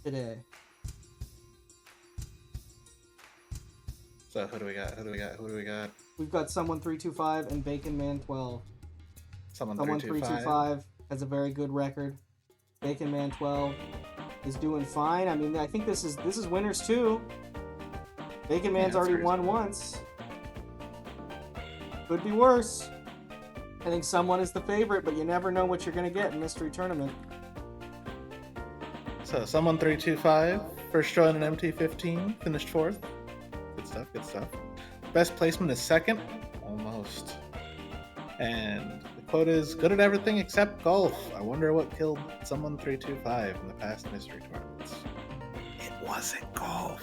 today. So who do we got? Who do we got? Who do we got? We've got Someone325 and Baconman12. Someone325. Someone325 has a very good record. Baconman12 is doing fine. I mean, I think this is winners too. Baconman's already won once. Could be worse. I think Someone is the favorite, but you never know what you're going to get in Mystery Tournament. So Someone325, first join in MT15, finished 4th. Good stuff, good stuff. Best placement is 2nd, almost. And the quote is, good at everything except golf. I wonder what killed Someone325 in the past mystery tournaments. It wasn't golf.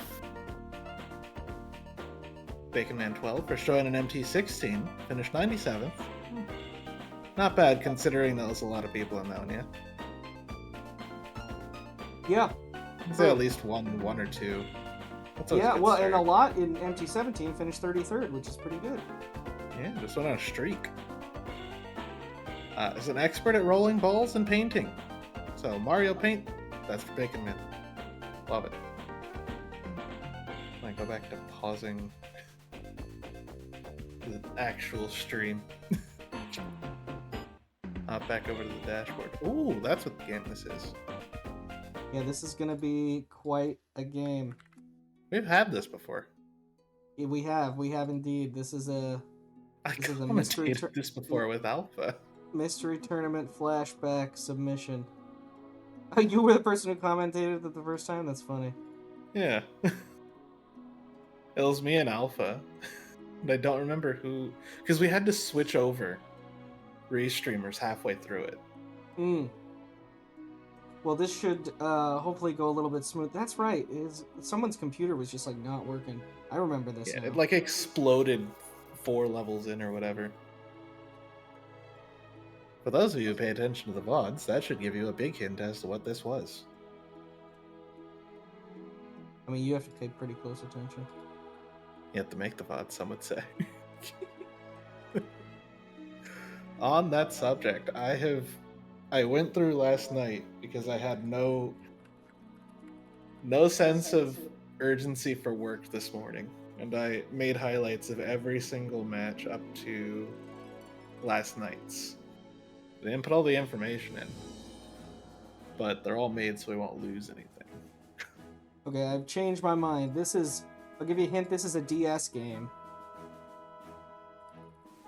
Baconman12, first join in MT16, finished 97th. Not bad considering that was a lot of in that one, yeah? Yeah. I'd say at least one or two. Yeah, well, and a lot in MT17 finished 33rd, which is pretty good. Yeah, just went on a streak. Is an expert at rolling balls and painting. So Mario Paint, that's for Baconman. Love it. I go back to pausing the actual stream. Back over to the dashboard. Ooh, that's what the game this is. Yeah, this is going to be quite a game. We've had this before. Yeah, we have indeed. This is a mystery this before with Alpha. Mystery Tournament flashback submission. Oh, you were the person who commentated it the first time? That's funny. Yeah. It was me and Alpha. And I don't remember who, because we had to switch over restreamers halfway through it. Well, this should hopefully go a little bit smooth. That's right. Someone's computer was just like not working. I remember this. Yeah, now. It like exploded 4 levels in or whatever. For those of you who pay attention to the VODs, that should give you a big hint as to what this was. I mean, you have to pay pretty close attention. You have to make the VODs, some would say. On that subject, I went through last night because I had no sense of urgency for work this morning, and I made highlights of every single match up to last night's. I didn't put all the information in, but they're all made so we won't lose anything. Okay, I've changed my mind. I'll give you a hint, this is a DS game.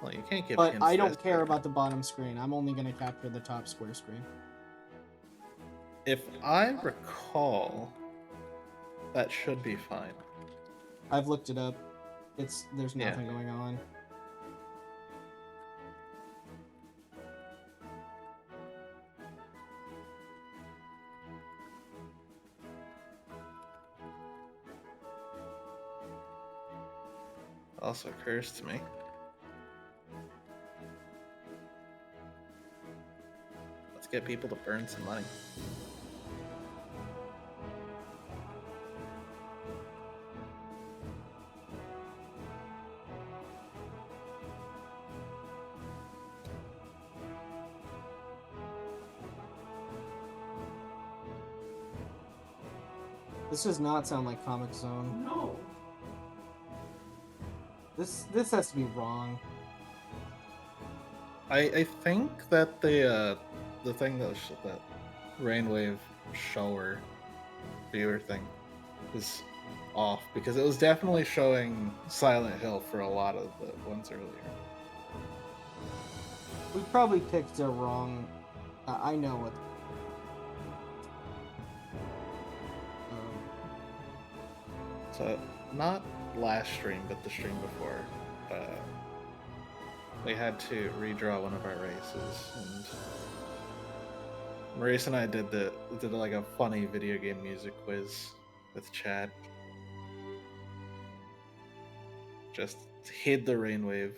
Well, you can't give But hints. I don't care about the bottom screen. I'm only going to capture the top square screen. If I recall, that should be fine. I've looked it up. There's nothing going on. Also occurs to me. Let's get people to burn some money. This does not sound like Comic Zone. No. This has to be wrong. I think that the thing that Rainwave shower viewer thing is off, because it was definitely showing Silent Hill for a lot of the ones earlier. We probably picked a wrong. I know what. So not last stream, but the stream before, we had to redraw one of our races, and Maurice and I did like a funny video game music quiz with Chad. Just hid the Rainwave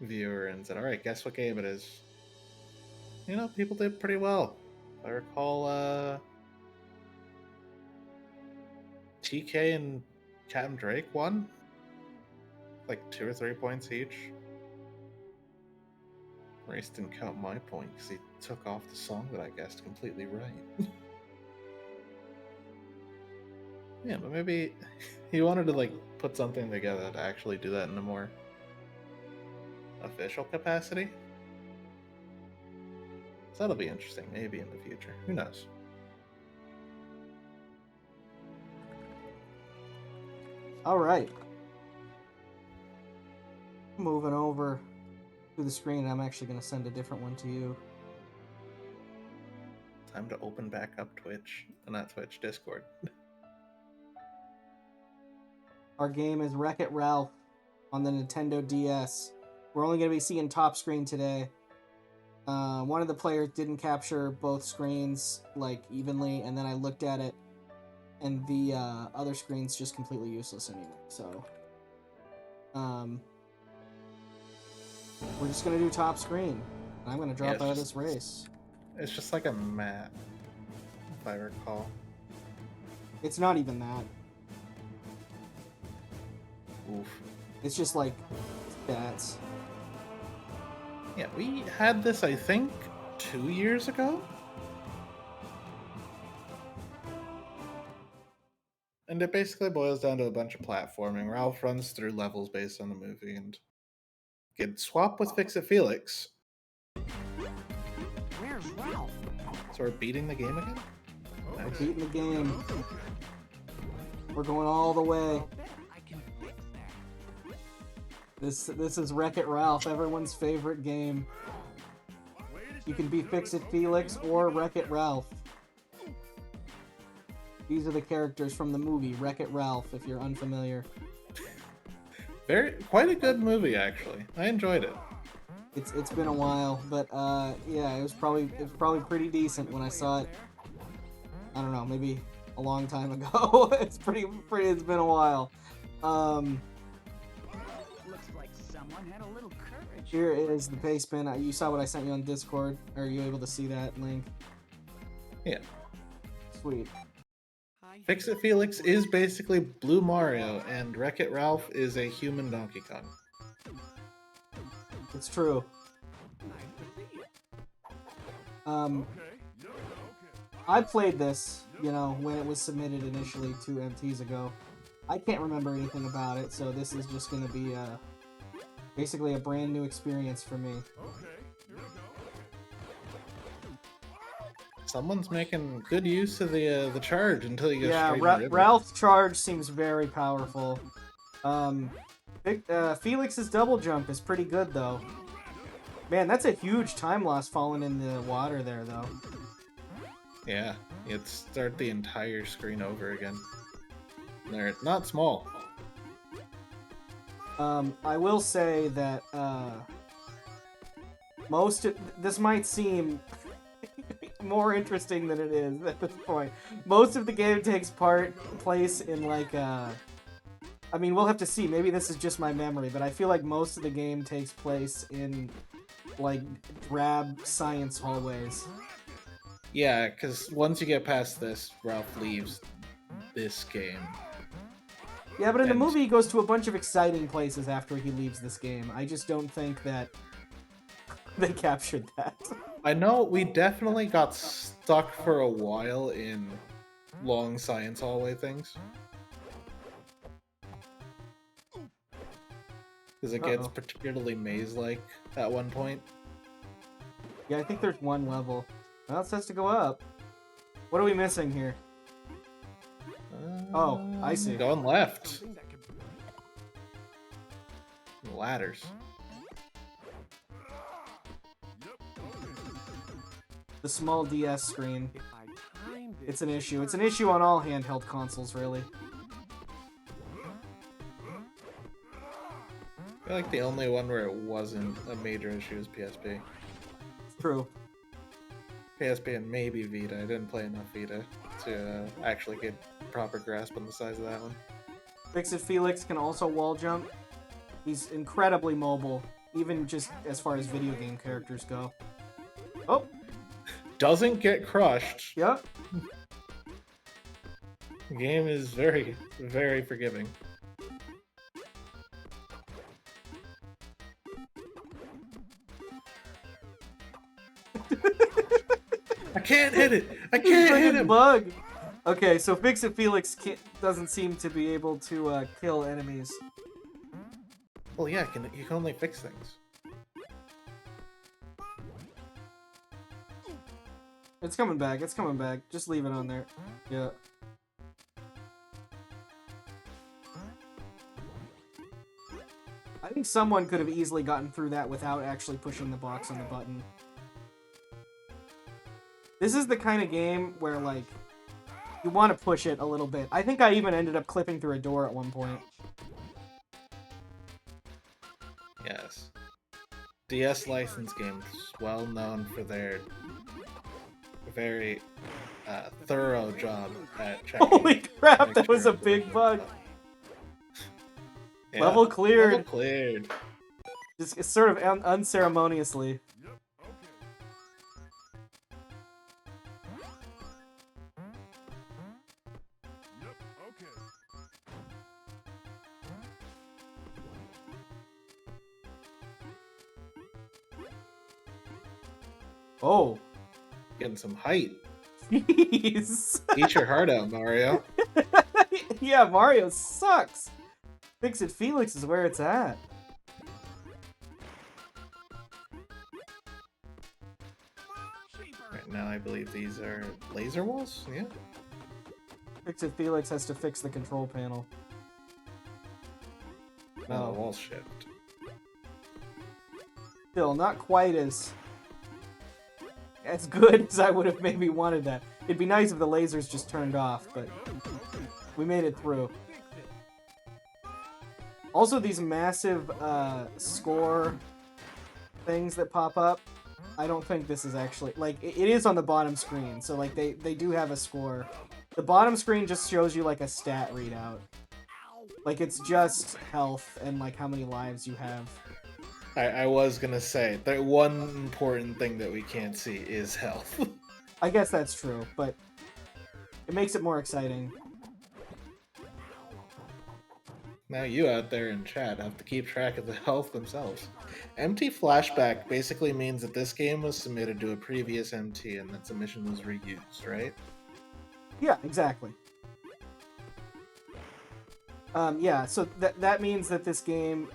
viewer and said, "All right, guess what game it is." You know, people did pretty well. If I recall, TK and Captain Drake won, like 2 or 3 points each. Maurice didn't count my point because he took off the song that I guessed completely right. Yeah, but maybe he wanted to like put something together to actually do that in a more official capacity. So that'll be interesting, maybe in the future. Who knows? All right. Moving over to the screen, I'm actually going to send a different one to you. Time to open back up Twitch. Not Twitch, Discord. Our game is Wreck-It Ralph on the Nintendo DS. We're only going to be seeing top screen today. One of the players didn't capture both screens like evenly, and then I looked at it, and the other screen's just completely useless anyway. So, we're just going to do top screen. I'm going to drop out of this race. It's just like a map, if I recall. It's not even that. Oof. It's just like stats. Yeah, we had this, I think, 2 years ago? And it basically boils down to a bunch of platforming. Ralph runs through levels based on the movie and get swapped with Fix-It Felix. Where's Ralph? So we're beating the game again? We're beating the game. We're going all the way. This is Wreck-It Ralph, everyone's favorite game. You can be Fix-It Felix or Wreck-It Ralph. These are the characters from the movie Wreck-It Ralph, if you're unfamiliar. Quite a good movie, actually. I enjoyed it. It's been a while, but yeah, it was probably pretty decent when I saw it. I don't know, maybe a long time ago. It's pretty. It's been a while. Looks like someone had a little courage. Here is the paste bin. You saw what I sent you on Discord. Are you able to see that link? Yeah. Sweet. Fix-It Felix is basically Blue Mario, and Wreck-It Ralph is a human Donkey Kong. It's true. I played this, when it was submitted initially 2 MTs ago. I can't remember anything about it, so this is just going to be basically a brand new experience for me. Someone's making good use of the charge until you get straight in the Ralph's charge seems very powerful. Felix's double jump is pretty good, though. Man, that's a huge time loss falling in the water there, though. Yeah, you'd start the entire screen over again. They're not small. I will say that this might seem more interesting than it is at this point. Most of the game takes place in like I mean, we'll have to see. Maybe this is just my memory, but I feel like most of the game takes place in like drab science hallways. Yeah, because once you get past this, Ralph leaves this game. Yeah, but in the movie, he goes to a bunch of exciting places after he leaves this game. I just don't think that they captured that. I know we definitely got stuck for a while in long science hallway things. Because it gets particularly maze-like at one point. Yeah, I think there's one level. Well, it says to go up. What are we missing here? Oh, I see. Going left. Ladders. The small DS screen. It's an issue. It's an issue on all handheld consoles, really. I feel like the only one where it wasn't a major issue is PSP. True. PSP and maybe Vita. I didn't play enough Vita to actually get proper grasp on the size of that one. Fix-It Felix can also wall jump. He's incredibly mobile, even just as far as video game characters go. Oh! Doesn't get crushed. Yep. The game is very, very forgiving. I can't hit it! I can't hit him! Bug! Okay, so Fix-It Felix doesn't seem to be able to kill enemies. Well, yeah, you can only fix things. It's coming back. It's coming back. Just leave it on there. Yeah. I think someone could have easily gotten through that without actually pushing the box on the button. This is the kind of game where, like, you want to push it a little bit. I think I even ended up clipping through a door at one point. Yes. DS license games, well known for their very thorough job at checking. Holy crap, make that was sure a big bug. Yeah, Level cleared. Level cleared. Just it's sort of unceremoniously. Oh. Getting some height. Jeez. Eat your heart out, Mario. Yeah, Mario sucks. Fix-It Felix is where it's at. Right now, I believe these are laser walls? Yeah. Fix-It Felix has to fix the control panel. Now the walls shift. Still, not quite as good as I would have maybe wanted that. It'd be nice if the lasers just turned off, but we made it through. Also, these massive score things that pop up, I don't think this is actually... Like, it is on the bottom screen, so, like, they do have a score. The bottom screen just shows you, like, a stat readout. Like, it's just health and, like, how many lives you have. I was gonna say, the one important thing that we can't see is health. I guess that's true, but it makes it more exciting. Now you out there in chat have to keep track of the health themselves. MT flashback basically means that this game was submitted to a previous MT and that submission was reused, right? Yeah, exactly. Yeah, so that means that this game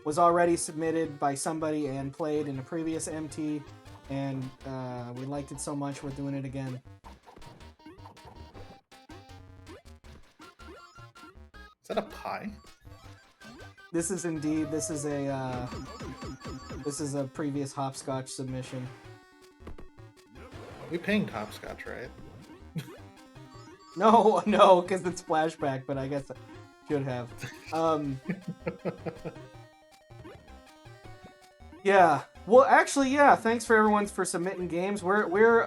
was already submitted by somebody and played in a previous MT, and we liked it so much we're doing it again. Is that a pie? This is indeed. This is a previous hopscotch submission. We paying Hopscotch, right? No, because it's flashback, but I guess I should have. Yeah. Well, actually, yeah. Thanks for everyone for submitting games. We're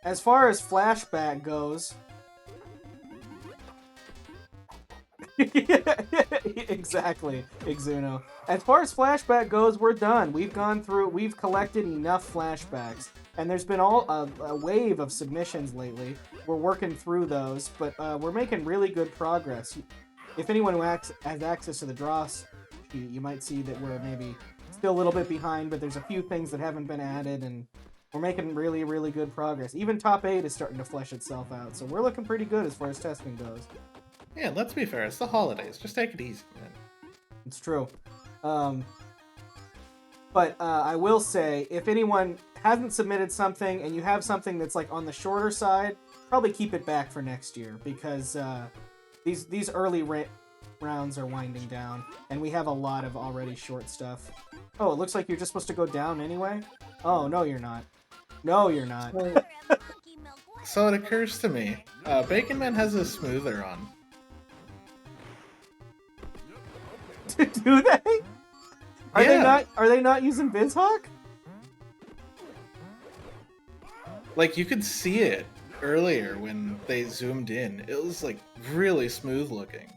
as far as flashback goes. Exactly, Exuno. As far as flashback goes, we're done. We've collected enough flashbacks, and there's been a wave of submissions lately. We're working through those, but we're making really good progress. If anyone who has access to the draws, you might see that we're maybe still a little bit behind, but there's a few things that haven't been added, and we're making really, really good progress. Even top 8 is starting to flesh itself out, so we're looking pretty good as far as testing goes. Yeah, let's be fair. It's the holidays. Just take it easy, man. It's true. But I will say, if anyone hasn't submitted something and you have something that's like on the shorter side, probably keep it back for next year, because these early rounds are winding down, and we have a lot of already short stuff. Oh, it looks like you're just supposed to go down anyway? Oh, no you're not. No you're not. So it occurs to me, Baconman has a smoother on. Do they? Are they not using BizHawk? Like, you could see it earlier when they zoomed in. It was like really smooth looking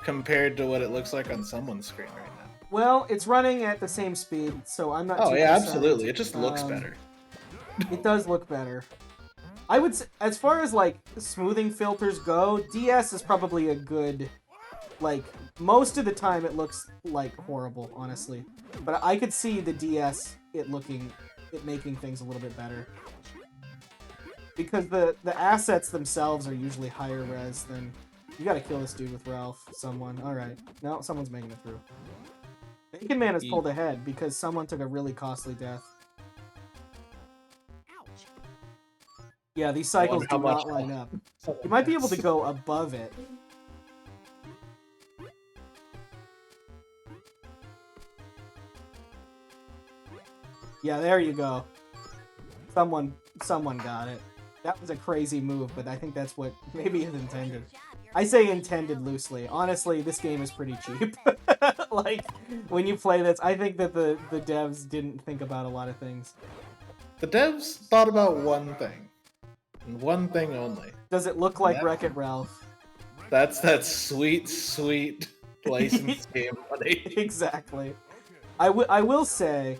compared to what it looks like on someone's screen right now. Well, it's running at the same speed, so I'm not. Oh too yeah, concerned. absolutely. It just looks better. It does look better. I would say, as far as like smoothing filters go, DS is probably a good. Like, most of the time it looks like horrible, honestly. But I could see the DS, it making things a little bit better. because the assets themselves are usually higher res than. You gotta kill this dude with Ralph. Someone. All right. No, someone's making it through. Bacon Man has pulled ahead because someone took a really costly death. Ouch. Yeah, these cycles how do much not line up. Someone You might be able has. to go above it. Yeah, there you go. Someone got it. That was a crazy move, but I think that's what maybe is intended. I say intended loosely. Honestly, this game is pretty cheap. Like, when you play this, I think that the devs didn't think about a lot of things. The devs thought about one thing. And one thing only. Does it look like Wreck-It Ralph? That's that sweet, sweet licensed game money. Exactly. I will say,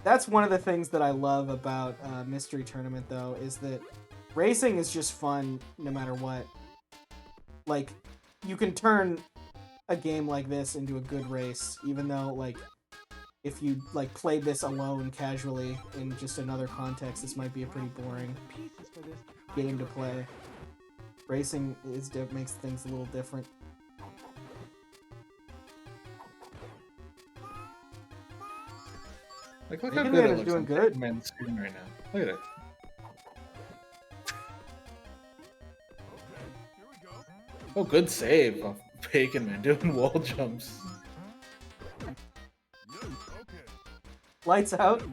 that's one of the things that I love about Mystery Tournament, though, is that racing is just fun no matter what. Like, you can turn a game like this into a good race, even though, like, if you, like, played this alone casually in just another context, this might be a pretty boring Pieces for this. game to play. Racing makes things a little different. Like, look how Bacon good Man it is looks doing on good. Baconman's screen right now. Look at it. Oh, good save of Bacon Man doing wall jumps. Lights out.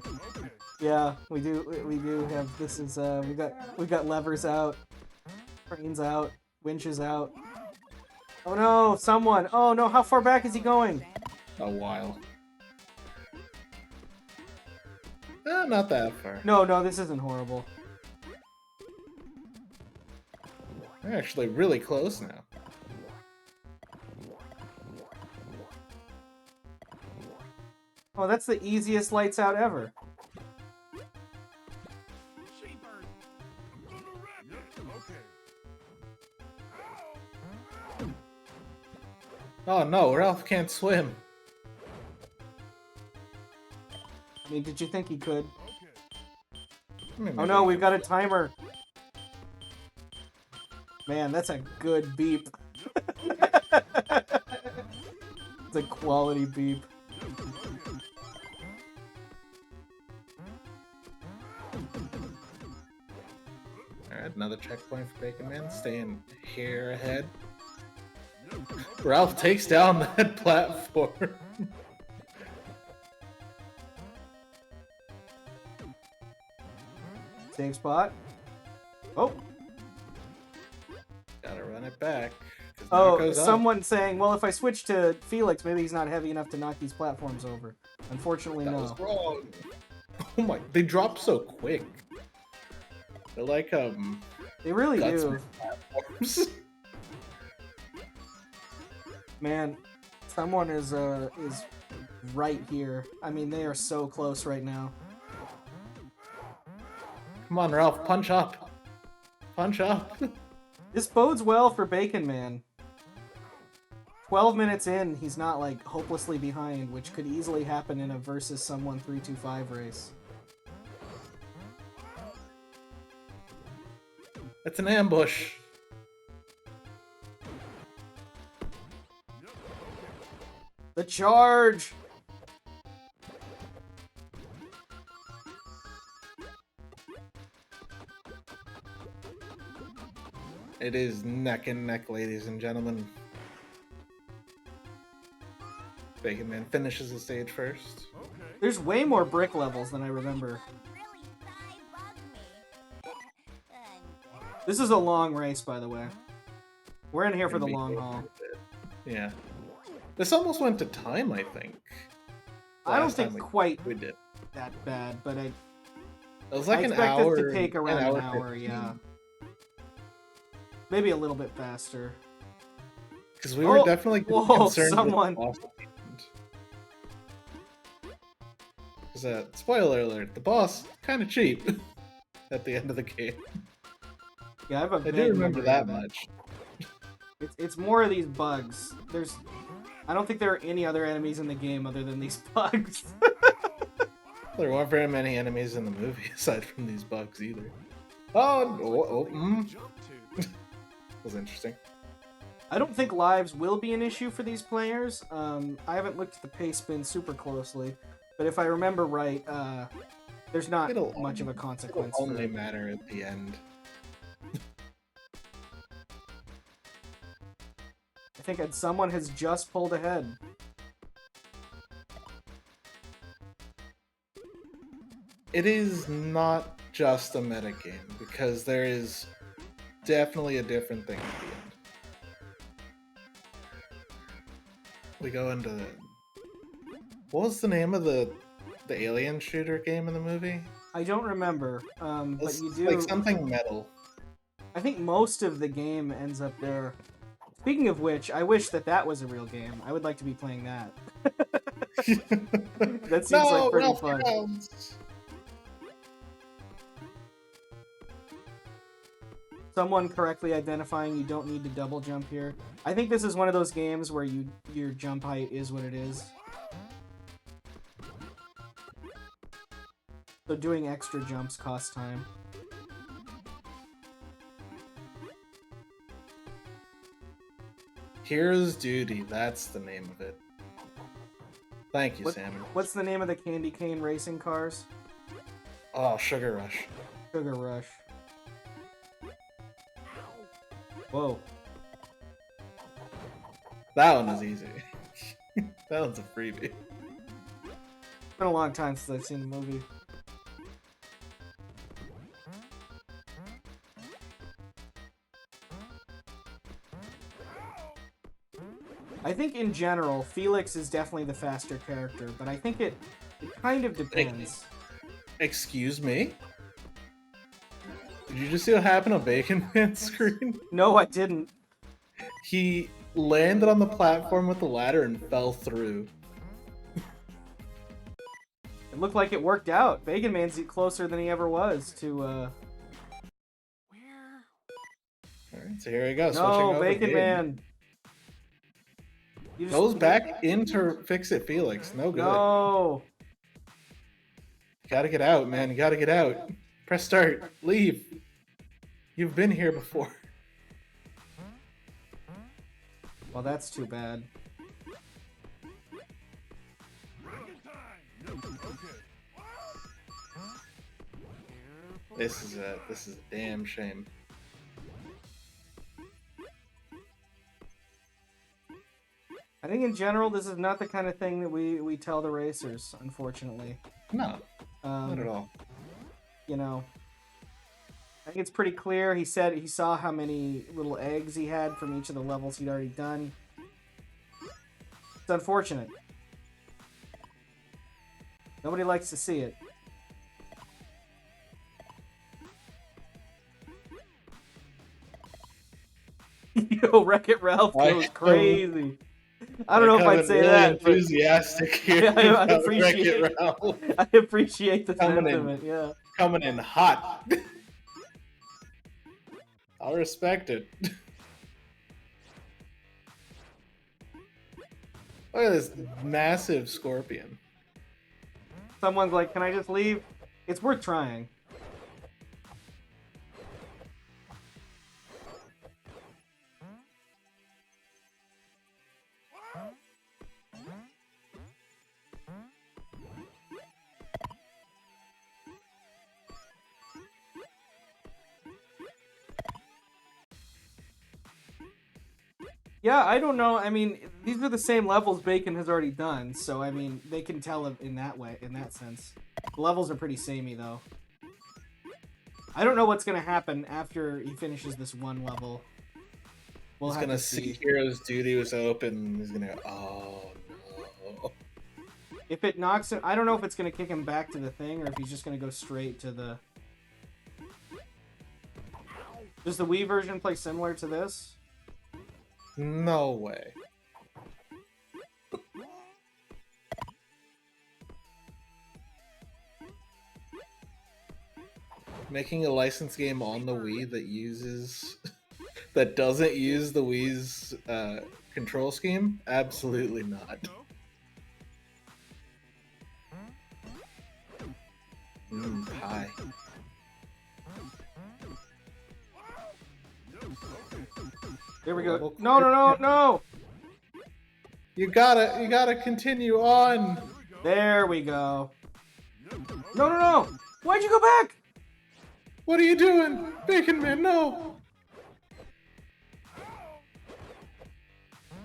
Yeah, we do have. This is we've got levers out, cranes out, winches out. Oh no, someone! Oh no, how far back is he going? A while. Not that far. No, this isn't horrible. We're actually really close now. Oh, that's the easiest lights out ever. Oh no, Ralph can't swim. I mean, did you think he could? I mean, Oh maybe no, he we've could. got a timer. Man, that's a good beep. It's a quality beep. Alright, another checkpoint for Bacon Man, staying here ahead. Ralph takes down that platform. Save spot. Oh, Gotta run it back. 'Cause now it oh, goes up. someone saying, well, if I switch to Felix, maybe he's not heavy enough to knock these platforms over. Unfortunately, That no. was wrong. Oh my, they drop so quick. They're like, They really guts do. platforms. Man, someone is right here. I mean, they are so close right now. Come on, Ralph, punch up. Punch up. This bodes well for Bacon Man. 12 minutes in, he's not, like, hopelessly behind, which could easily happen in a versus Someone325 race. It's an ambush. The charge! It is neck and neck, ladies and gentlemen. Bacon Man finishes the stage first. There's way more brick levels than I remember. This is a long race, by the way. We're in here for the long haul. Yeah. This almost went to time, I think. I don't Last time think quite we did. that bad, but It was like I an expect hour. this to take around an hour, 15. yeah. Maybe a little bit faster. Because we were Oh, definitely whoa, concerned someone. with the boss. Because, spoiler alert, the boss kind of cheap at the end of the game. Yeah, I have a I vague do remember memory that of it. much. It's more of these bugs. I don't think there are any other enemies in the game other than these bugs. There weren't very many enemies in the movie aside from these bugs either. Was interesting. I don't think lives will be an issue for these players. I haven't looked at the pace spin super closely, but if I remember right, there's not much of a consequence It'll for only it. matter at the end. I think someone has just pulled ahead. It is not just a meta game because there is definitely a different thing at the end. We go into what was the name of the alien shooter game in the movie? I don't remember, but It's you do. like something metal. I think most of the game ends up there. Speaking of which, I wish that was a real game. I would like to be playing that. That seems like pretty Ralph fun. Jones. Someone correctly identifying you don't need to double jump here. I think this is one of those games where your jump height is what it is. So doing extra jumps costs time. Hero's Duty, that's the name of it. Thank you, Salmon. What's the name of the candy cane racing cars? Oh, Sugar Rush. Sugar Rush. Whoa. That one is easy. That one's a freebie. It's been a long time since I've seen the movie. I think in general, Felix is definitely the faster character, but I think it kind of depends. Excuse me? Did you just see what happened on Baconman's screen? No, I didn't. He landed on the platform with the ladder and fell through. It looked like it worked out. Baconman's closer than he ever was to, Alright, so here we go. No, switching over Bacon game. Man. You Goes back into Fix-It Felix. No good. No. You gotta get out, man. You gotta get out. Press start. Leave. You've been here before. Well, that's too bad. This is a damn shame. I think in general, this is not the kind of thing that we tell the racers, unfortunately. No, not at all. You know, I think it's pretty clear. He said he saw how many little eggs he had from each of the levels he'd already done. It's unfortunate. Nobody likes to see it. Yo, Wreck-It Ralph goes crazy. I don't know if I'd say really that. But enthusiastic here. Yeah, I about appreciate Wreck-It Ralph. I appreciate the Coming in. sentiment, yeah. Coming in hot. I'll respect it. Look at this massive scorpion. Someone's like, can I just leave? It's worth trying. Yeah, I don't know. I mean, these are the same levels Bacon has already done, so I mean, they can tell it in that way, in that sense. The levels are pretty samey, though. I don't know what's gonna happen after he finishes this one level. We'll He's have gonna to see see. Hero's Duty was open. He's gonna go, oh no. If it knocks him, I don't know if it's gonna kick him back to the thing or if he's just gonna go straight to the. Does the Wii version play similar to this? No way. Making a licensed game on the Wii that uses that doesn't use the Wii's control scheme? Absolutely not. Pie. There we go. Level No, no, no, no! You gotta continue on. There we go. No, no, no! Why'd you go back? What are you doing? Baconman, no!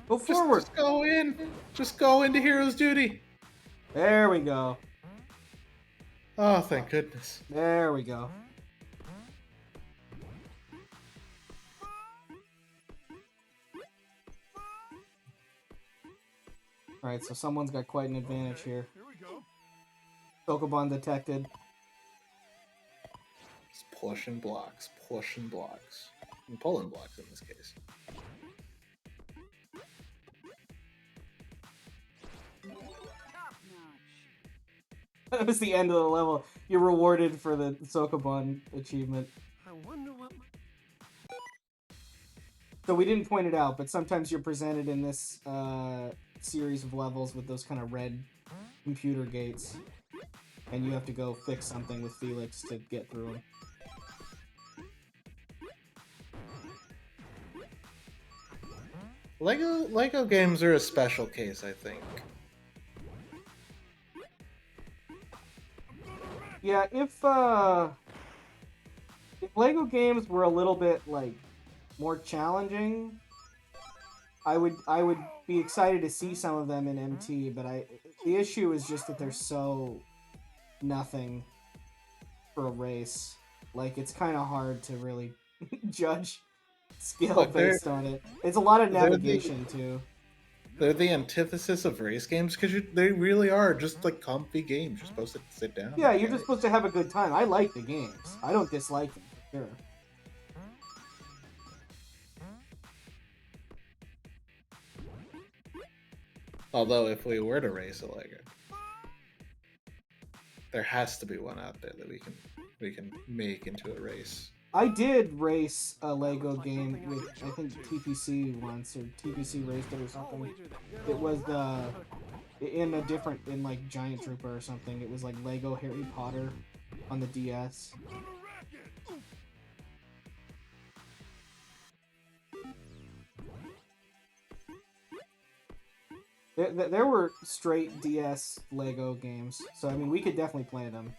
Go forward. Just go in. Just go into Hero's Duty. There we go. Oh, thank goodness. There we go. Alright, so someone's got quite an advantage here. Pokemon detected. It's pushing blocks, pushing blocks. And pulling blocks in this case. That was the end of the level. You're rewarded for the Sokoban achievement. I wonder what. So we didn't point it out, but sometimes you're presented in this series of levels with those kind of red computer gates. And you have to go fix something with Felix to get through them. Lego games are a special case, I think. Yeah, if Lego games were a little bit like more challenging, I would be excited to see some of them in MT, but the issue is just that they're so nothing for a race. Like, it's kind of hard to really judge skill Look, based on it. It's a lot of navigation too. They're the antithesis of race games because they really are just like comfy games. You're supposed to sit down. Yeah, you're just supposed to have a good time. I like the games. I don't dislike them, for sure. Although, if we were to race a Lego, there has to be one out there that we can make into a race. I did race a Lego game with, I think, TPC once, or TPC raced it or something. It was in like Giant Trooper or something. It was like Lego Harry Potter on the DS. There were straight DS Lego games, so I mean, we could definitely play them.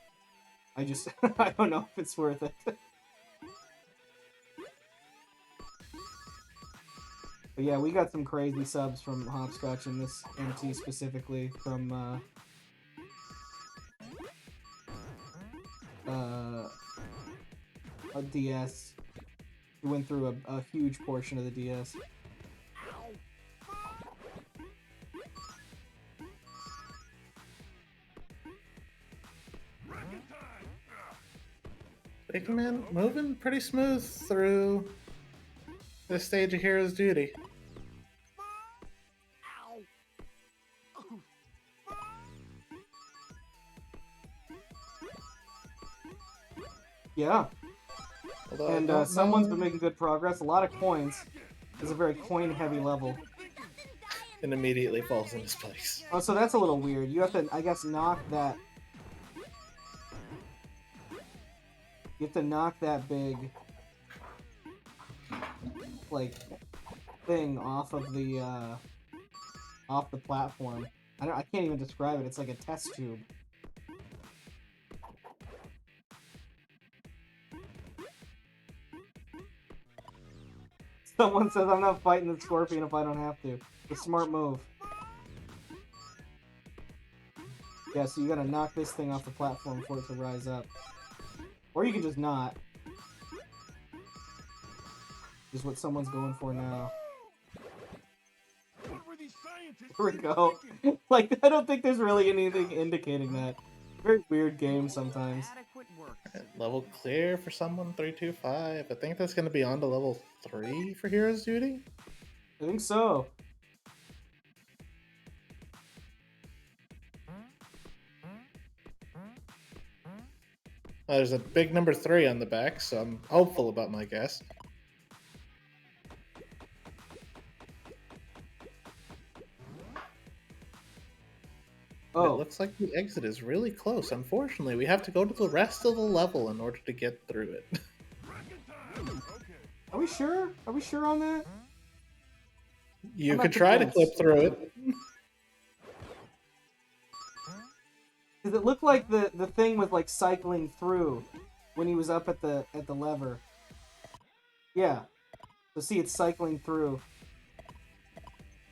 I just, I don't know if it's worth it. But yeah, we got some crazy subs from Hopscotch in this MT specifically, from a DS. We went through a huge portion of the DS. Baconman moving pretty smooth through this stage of Hero's Duty. Yeah. Although And someone's been making good progress. A lot of coins. It's a very coin-heavy level. and immediately falls into place. Oh, so that's a little weird. You have to, I guess, knock that... You have to knock that big... like, thing off of the, off the platform. I can't even describe it. It's like a test tube. Someone says I'm not fighting the scorpion if I don't have to. It's a smart move. Yeah, so you gotta knock this thing off the platform for it to rise up. Or you can just not. Is what someone's going for now. Here we go. Like, I don't think there's really anything indicating that. Very weird game sometimes. Level clear for Someone325. I think that's going to be on to level 3 for Hero's Duty. I think so. There's a big number 3 on the back, so I'm hopeful about my guess. Oh. It looks like the exit is really close. Unfortunately, we have to go to the rest of the level in order to get through it. Are we sure? Are we sure on that? You I'm could not try to clip convinced. through it. Cause it looked like the thing was like cycling through when he was up at the lever. Yeah. So see, it's cycling through.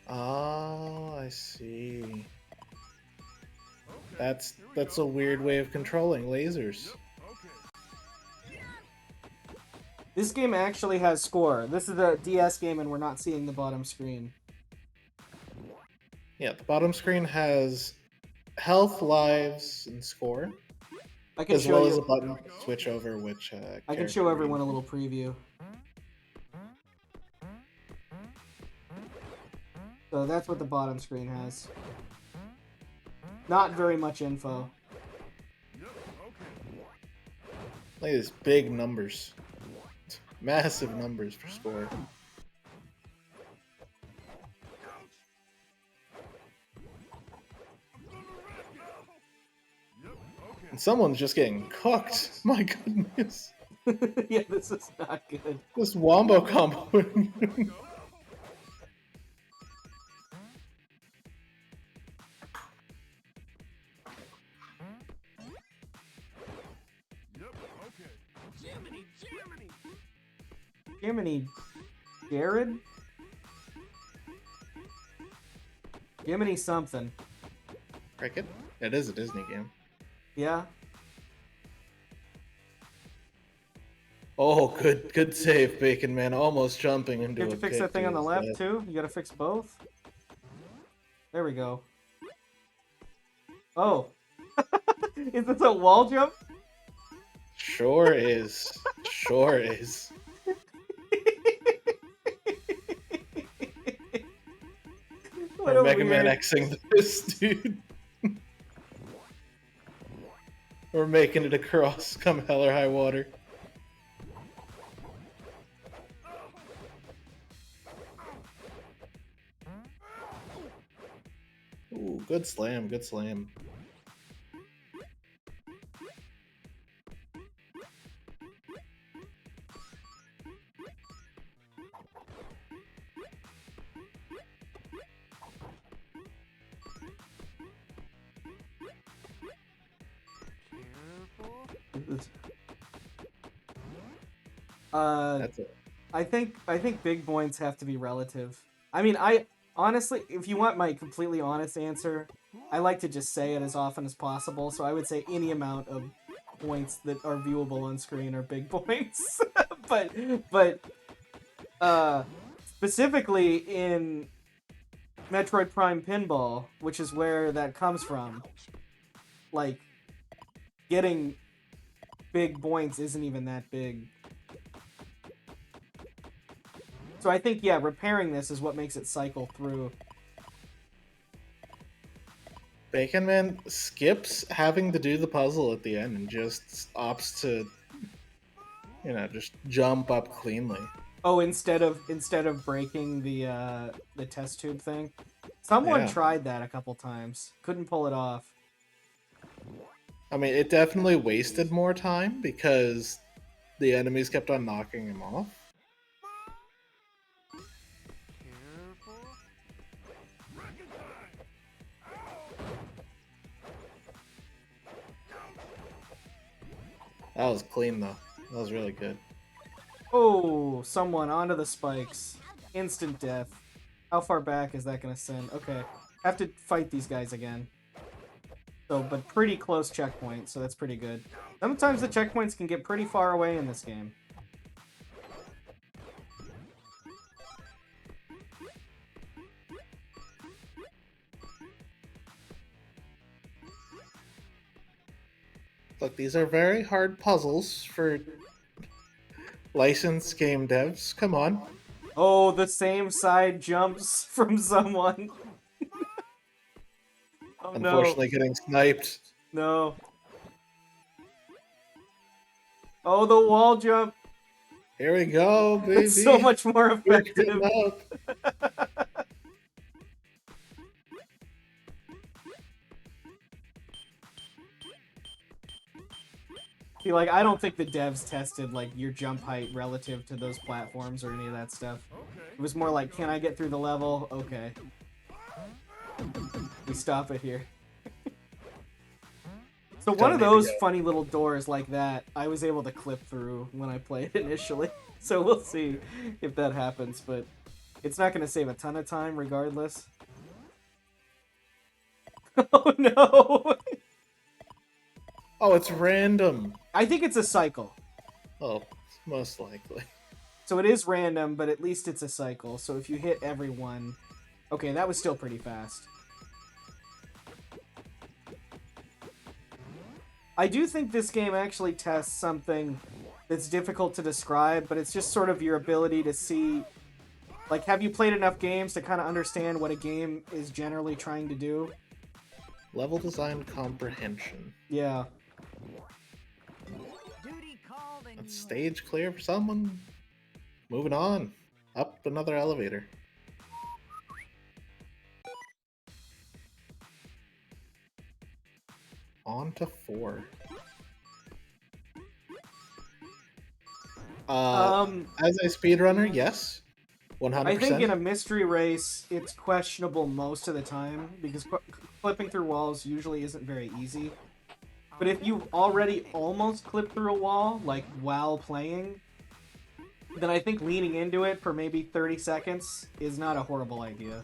Oh, I see. That's a weird way of controlling lasers. This game actually has score. This is a DS game, and we're not seeing the bottom screen. Yeah, the bottom screen has health, lives, and score, I can as show well you. as a button to switch over which I can character show you're everyone a using. little preview. So that's what the bottom screen has. Not very much info. Look at these big numbers. Massive numbers for score. And someone's just getting cooked. My goodness. Yeah, this is not good. This wombo combo. Jiminy Jared? Jiminy something. Cricket? It is a Disney game. Yeah? Oh, good save, Bacon Man. Almost jumping into You have a to fix pit that thing to on the his left death. too? You gotta fix both? There we go. Oh. Is this a wall jump? Sure is. Sure is. What We're a Mega Man weird... Xing this, dude. We're making it across come hell or high water. Ooh, good slam, good slam. That's it. I think big points have to be relative. I mean, I honestly, if you want my completely honest answer, I like to just say it as often as possible. So I would say any amount of points that are viewable on screen are big points. but specifically in Metroid Prime Pinball, which is where that comes from, like getting big points isn't even that big. So I think, yeah, repairing this is what makes it cycle through. Bacon Man skips having to do the puzzle at the end and just opts to, just jump up cleanly. Oh, instead of breaking the test tube thing. Someone Yeah. tried that a couple times. Couldn't pull it off. I mean, it definitely wasted more time because the enemies kept on knocking him off. That was clean, though. That was really good. Oh, someone onto the spikes. Instant death. How far back is that going to send? Okay. Have to fight these guys again. So, but pretty close checkpoint, so that's pretty good. Sometimes the checkpoints can get pretty far away in this game. Look, these are very hard puzzles for licensed game devs. Come on. Oh, the same side jumps from someone. Oh, Unfortunately, getting sniped. no. Oh, the wall jump. Here we go, baby. It's so much more Picked it effective. up. See, like, I don't think the devs tested, like, your jump height relative to those platforms or any of that stuff. Okay. It was more like, can I get through the level? Okay. We stop it here. So one of those funny little doors like that, I was able to clip through when I played initially. So we'll see if that happens, but it's not going to save a ton of time regardless. Oh no! Oh, it's random. I think it's a cycle. Oh, most likely. So it is random, but at least it's a cycle. So if you hit everyone... Okay, that was still pretty fast. I do think this game actually tests something that's difficult to describe, but it's just sort of your ability to see... Like, have you played enough games to kind of understand what a game is generally trying to do? Level design comprehension. Yeah. Duty called and That's you stage clear for someone. Moving on. Up another elevator. On to 4. As a speedrunner, yes. 100%. I think in a mystery race, it's questionable most of the time, because clipping through walls usually isn't very easy. But if you've already almost clipped through a wall, like, while playing, then I think leaning into it for maybe 30 seconds is not a horrible idea.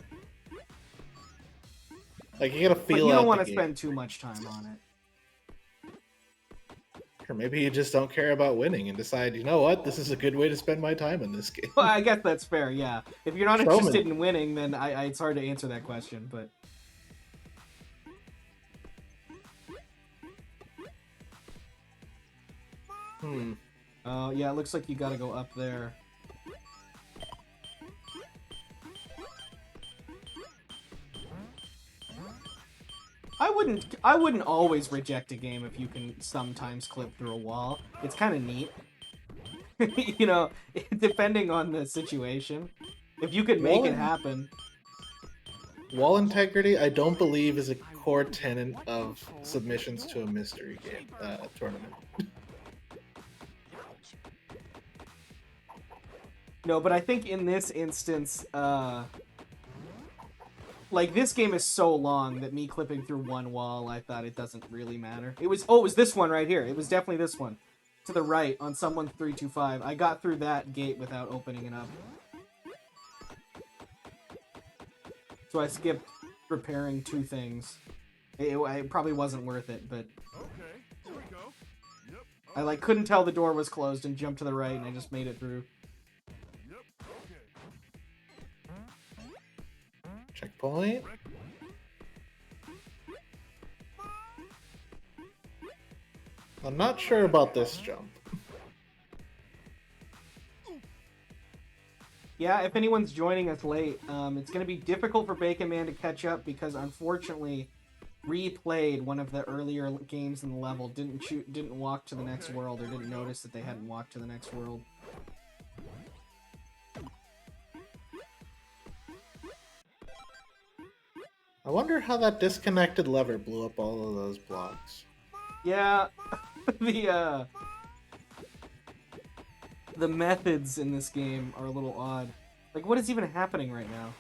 Like, you gotta feel But you don't out want the to game. spend too much time on it. Or maybe you just don't care about winning and decide, you know what, this is a good way to spend my time in this game. Well, I guess that's fair, yeah. If you're not Showman. interested in winning, then it's hard to answer that question, but... Yeah, it looks like you gotta go up there. I wouldn't always reject a game if you can sometimes clip through a wall. It's kind of neat. You know, depending on the situation. If you could make it happen. Wall integrity, I don't believe, is a core tenet of submissions to a mystery game tournament. No, but I think in this instance, like, this game is so long that me clipping through one wall, I thought it doesn't really matter. It was this one right here. It was definitely this one. To the right, on Someone325. I got through that gate without opening it up. So I skipped repairing 2 things. It probably wasn't worth it, but... Okay, here we go. Yep. I, like, couldn't tell the door was closed and jumped to the right, and I just made it through. Yep. Okay. Checkpoint. I'm not sure about this jump. Yeah, if anyone's joining us late, it's going to be difficult for Baconman to catch up because, unfortunately, replayed one of the earlier games in the level, didn't walk to the next world, or didn't notice that they hadn't walked to the next world. I wonder how that disconnected lever blew up all of those blocks. Yeah, the methods in this game are a little odd. Like, what is even happening right now?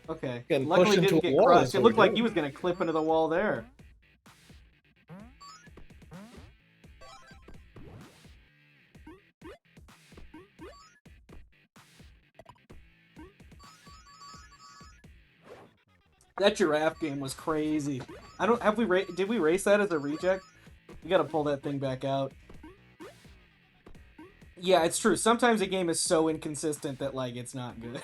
Okay, Getting luckily pushed into didn't a get wall crushed. is It what looked we're like doing. he was going to clip into the wall there. That giraffe game was crazy. Did we race that as a reject? You gotta pull that thing back out. Yeah, it's true. Sometimes a game is so inconsistent that, like, it's not good.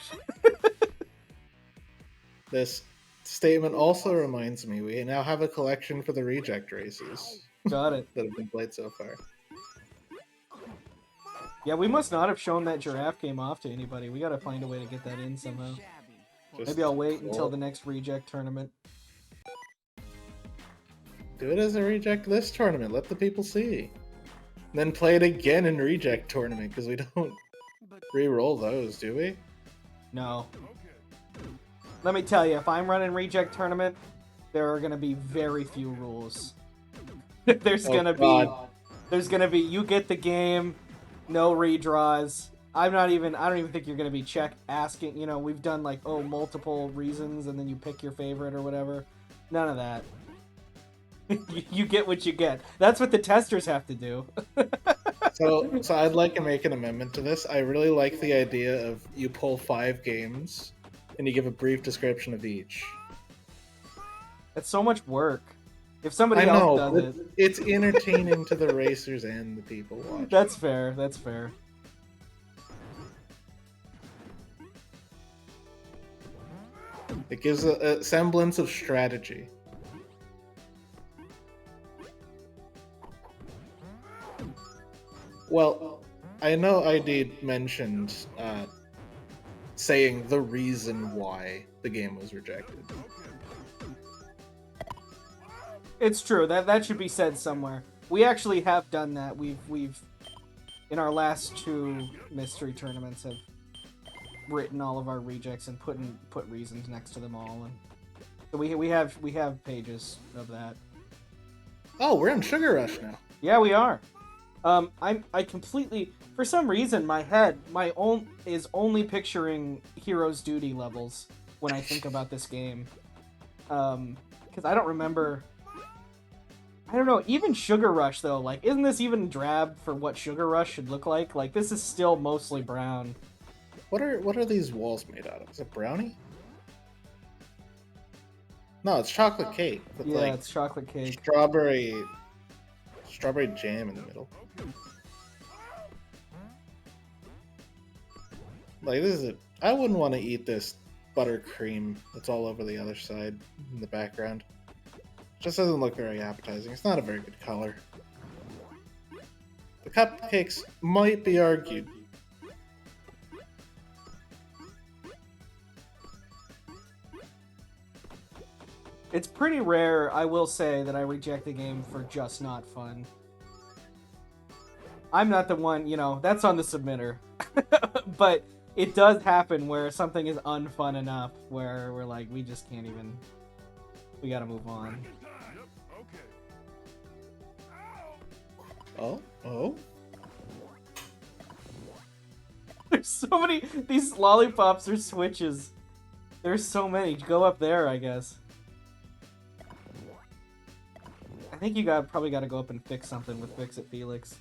This statement also reminds me we now have a collection for the reject races Got it. that have been played so far. Yeah, we must not have shown that giraffe game off to anybody. We gotta find a way to get that in somehow. shabby. Just Maybe I'll wait until roll. the next reject tournament. Do it as a reject this tournament. Let the people see. Then play it again in reject tournament because we don't But re-roll those, do we? No. Okay. Let me tell you, if I'm running reject tournament, there are gonna be very few rules. There's Oh, gonna God. be you get the game, no redraws. I'm not even. I don't even think you're gonna be asking. You know, we've done like multiple reasons, and then you pick your favorite or whatever. None of that. You get what you get. That's what the testers have to do. So I'd like to make an amendment to this. I really like the idea of you pull 5 games, and you give a brief description of each. It's so much work. If somebody I else know, does but it, it's entertaining to the racers and the people watching. that's fair. That's fair. It gives a semblance of strategy. Well, I know ID mentioned saying the reason why the game was rejected. It's true. That should be said somewhere. We actually have done that. We've in our last 2 mystery tournaments have written all of our rejects and put reasons next to them all, and so we have pages of that. Oh, we're in Sugar Rush now. Yeah, we are. I completely, for some reason, my head is only picturing Hero's Duty levels when I think about this game. Because I don't remember. I don't know. Even Sugar Rush though, like, isn't this even drab for what Sugar Rush should look like? Like, this is still mostly brown. What are these walls made out of? Is it brownie? No, it's chocolate cake with Yeah, like it's chocolate cake. strawberry jam in the middle. Like, this is I wouldn't want to eat this buttercream that's all over the other side in the background. Just doesn't look very appetizing. It's not a very good color. The cupcakes might be argued. It's pretty rare, I will say, that I reject a game for just not fun. I'm not the one, you know, that's on the submitter. But it does happen where something is unfun enough where we're like, we just can't even, we gotta move on. Oh? There's so many, these lollipops are switches. There's so many. Go up there, I guess. I think you probably got to go up and fix something with Fix It Felix.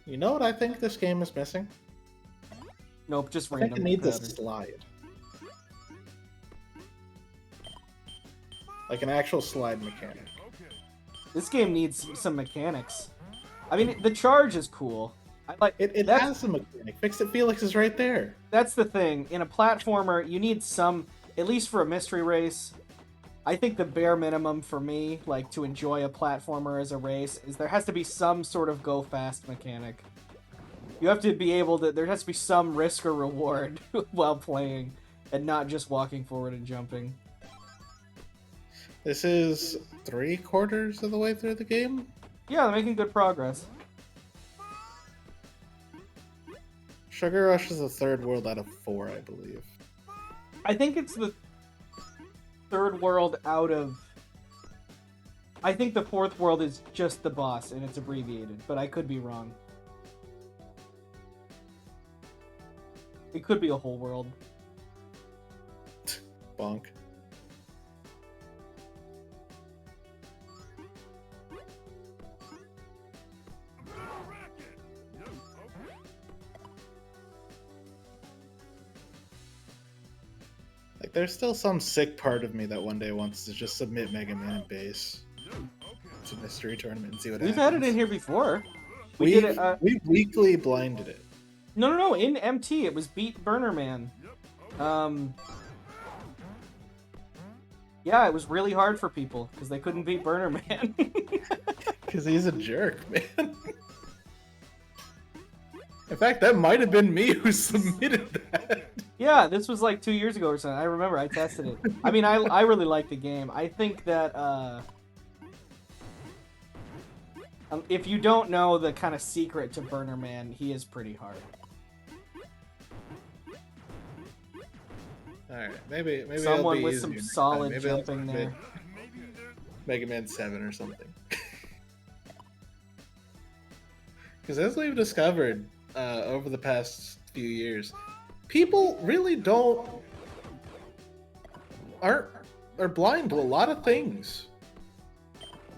You know what I think this game is missing? Nope, just I random. think it needs a patterns. slide. Like an actual slide mechanic. This game needs some mechanics. I mean, the charge is cool. I like It has a mechanic. Fix It Felix is right there. That's the thing. In a platformer, you need some, at least for a mystery race. I think the bare minimum for me, like, to enjoy a platformer as a race, is there has to be some sort of go fast mechanic. You have to be able to, there has to be some risk or reward while playing, and not just walking forward and jumping. This is 3/4 of the way through the game. Yeah, they're making good progress. Sugar Rush is the 3rd world out of 4, I believe. I think it's the 3rd world out of... I think the 4th world is just the boss, and it's abbreviated, but I could be wrong. It could be a whole world. Bonk. Like, there's still some sick part of me that one day wants to just submit Mega Man in base to a mystery tournament and see what We've happens. had it in here before. We did it. We weekly blinded it. No. In MT, it was Beat Burner Man. Yeah, it was really hard for people because they couldn't beat Burner Man. Because he's a jerk, man. In fact, that might have been me who submitted that. Yeah, this was like 2 years ago or something. I remember I tested it. I mean, I really like the game. I think that if you don't know the kind of secret to Burner Man, he is pretty hard. Alright, maybe Someone I'll be with easier some next solid time. Maybe I'll jumping submit there. Mega Man 7 or something. Because as we've discovered, over the past few years, people really are blind to a lot of things.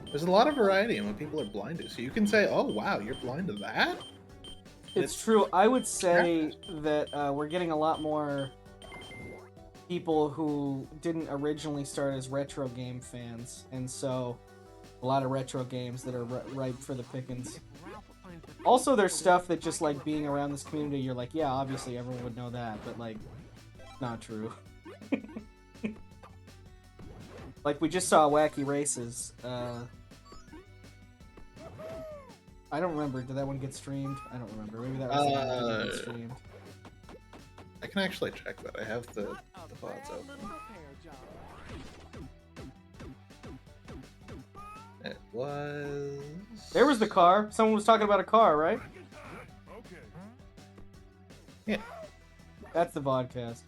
There's a lot of variety in what people are blind to. So you can say, "Oh wow, you're blind to that." It's true. I would say that we're getting a lot more people who didn't originally start as retro game fans, and so a lot of retro games that are ripe for the pickings. Also, there's stuff that just like being around this community, you're like, yeah, obviously everyone would know that, but like, not true. Like we just saw Wacky Races. I don't remember. Did that one get streamed? I don't remember. Maybe that was the one that didn't get streamed. I can actually check that. I have the VODs open. It was... There was the car. Someone was talking about a car, right? Okay. Yeah. That's the vodcast.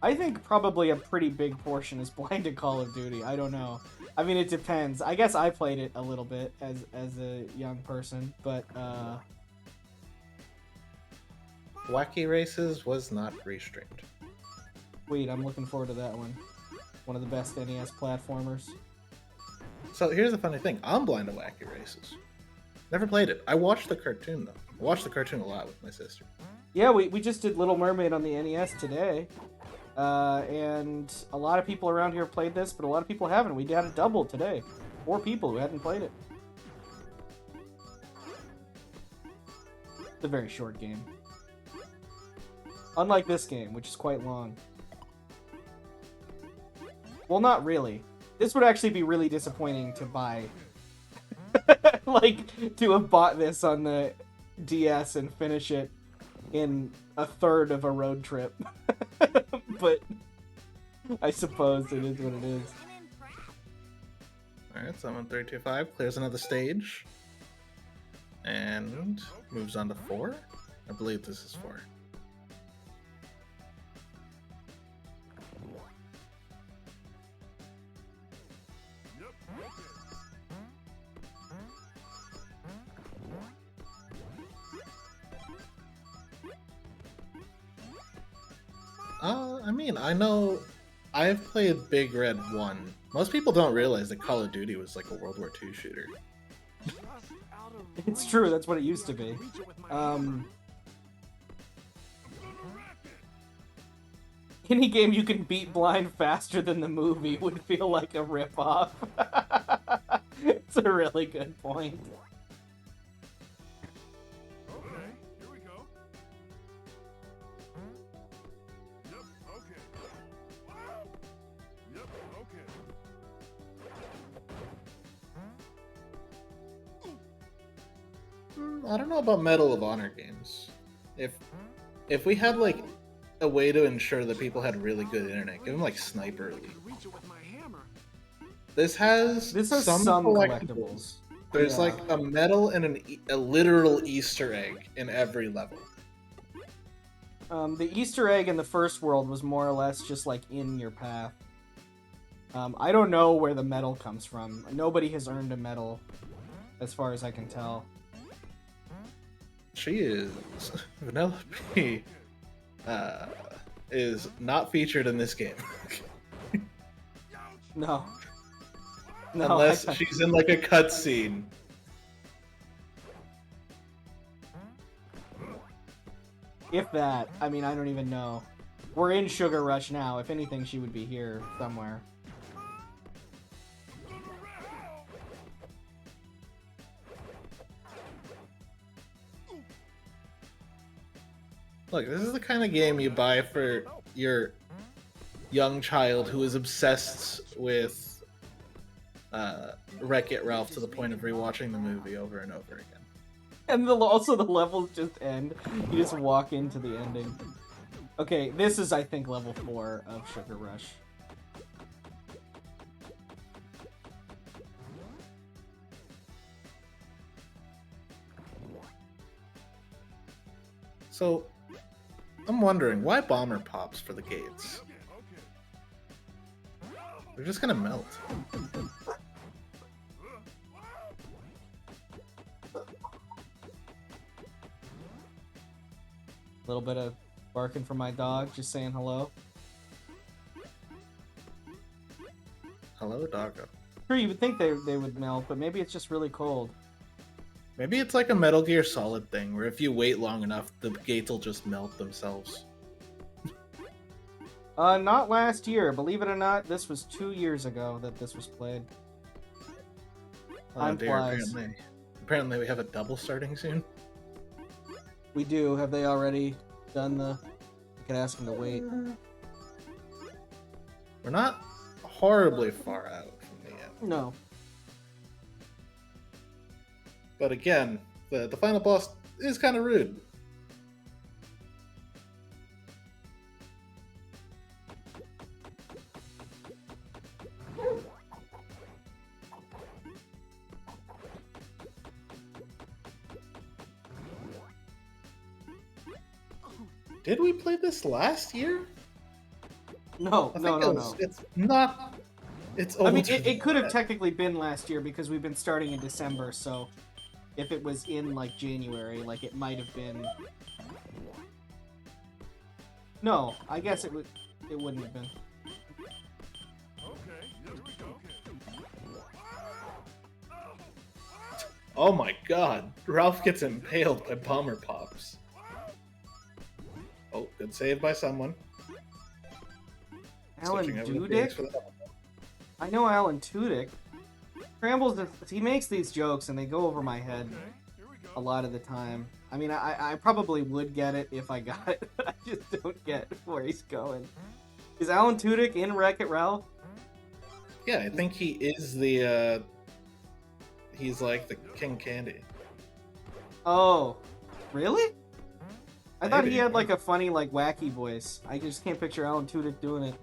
I think probably a pretty big portion is blind to Call of Duty. I don't know. I mean, it depends. I guess I played it a little bit as a young person, but Wacky Races was not restreamed. Sweet, I'm looking forward to that one. One of the best NES platformers. So here's the funny thing. I'm blind to Wacky Races. Never played it. I watched the cartoon, though. I watched the cartoon a lot with my sister. Yeah, we just did Little Mermaid on the NES today. And a lot of people around here played this, but a lot of people haven't. We had a double today. 4 people who hadn't played it. It's a very short game. Unlike this game, which is quite long. Well, not really. This would actually be really disappointing to buy. Like, to have bought this on the DS and finish it in a third of a road trip. But I suppose it is what it is. Alright, Someone325 clears another stage. And moves on to 4. I believe this is 4. Yep. I mean, I know I've played Big Red 1. Most people don't realize that Call of Duty was like a World War II shooter. It's true, that's what it used to be. Any game you can beat blind faster than the movie would feel like a ripoff. It's a really good point. Okay. Here we go. Yep. Okay. Yep. Okay. I don't know about Medal of Honor games. If we had like a way to ensure that people had really good internet, give them like Sniper Elite. This has some collectibles. There's Yeah. like a medal and a literal Easter egg in every level. The Easter egg in the first world was more or less just like in your path. I don't know where the medal comes from. Nobody has earned a medal, as far as I can tell. She is Vanellope is not featured in this game. No. No, Unless she's in like a cutscene. If that, I mean, I don't even know. We're in Sugar Rush now. If anything, she would be here somewhere. Look, this is the kind of game you buy for your young child who is obsessed with Wreck-It Ralph to the point of rewatching the movie over and over again. And also the levels just end. You just walk into the ending. Okay, this is, I think, level 4 of Sugar Rush. So, I'm wondering, why bomber pops for the gates? They're just gonna melt. little bit of barking for my dog, just saying hello. Hello, doggo. Sure, you would think they would melt, but maybe it's just really cold. Maybe it's like a Metal Gear Solid thing, where if you wait long enough, the gates will just melt themselves. Not last year. Believe it or not, this was 2 years ago that this was played. Oh Time dear, flies. apparently we have a double starting soon. We do. Have they already done the... I could ask them to wait. We're not horribly far out from the end. No. But again, the final boss is kind of rude. Did we play this last year? No, I no, think no. It's not. It's old. I mean, it could have technically been last year because we've been starting in December, so if it was in, like, January, like, it might have been... No, I guess it wouldn't have been. Okay, here we go. Oh my god, Ralph gets impaled by bomber pops. Oh, good save by someone. Alan Switching over to Phoenix Tudyk? for that. I know Alan Tudyk. Scrambles, he makes these jokes and they go over my head Okay, here we go. a lot of the time. I mean, I probably would get it if I got it, but I just don't get where he's going. Is Alan Tudyk in Wreck-It Ralph? Yeah, I think he is the, he's like the King Candy. Oh, really? I thought he Maybe. had like a funny, like, wacky voice. I just can't picture Alan Tudyk doing it.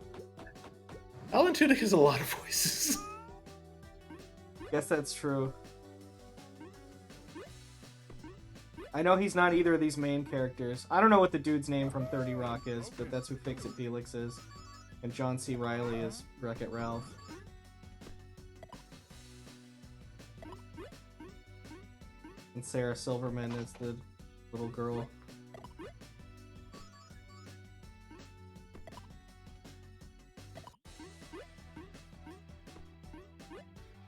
Alan Tudyk has a lot of voices. Guess that's true. I know he's not either of these main characters. I don't know what the dude's name from 30 Rock is, but that's who Fix-It Felix is. And John C. Reilly is Wreck-It Ralph. And Sarah Silverman is the little girl.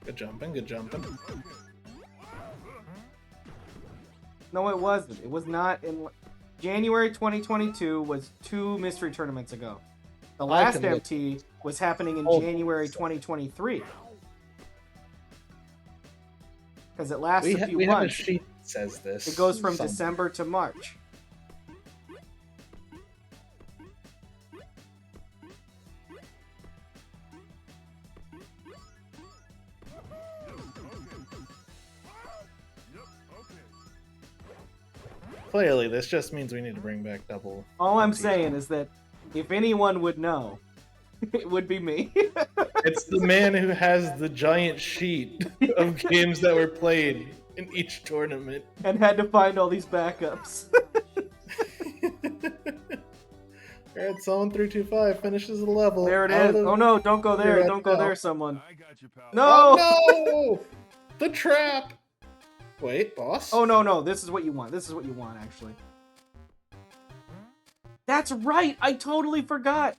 Good jumping, good jumping. No, it wasn't. It was not in... January 2022 was 2 mystery tournaments ago. The last can look. MT was happening in Oh. January 2023. Because it lasts We, a ha- few we have a months. sheet that says this. It goes from somewhere. December to March. Clearly, this just means we need to bring back double. All I'm MT. saying is that if anyone would know, it would be me. It's the man who has the giant sheet of games that were played in each tournament. And had to find all these backups. Alright, Someone325 finishes the level. There it Out is. of- Oh no, don't go there. You're Don't go right there, now. someone. I got you, pal. No! Oh no! The trap! Wait, boss? Oh no, no, this is what you want. This is what you want, actually. That's right! I totally forgot!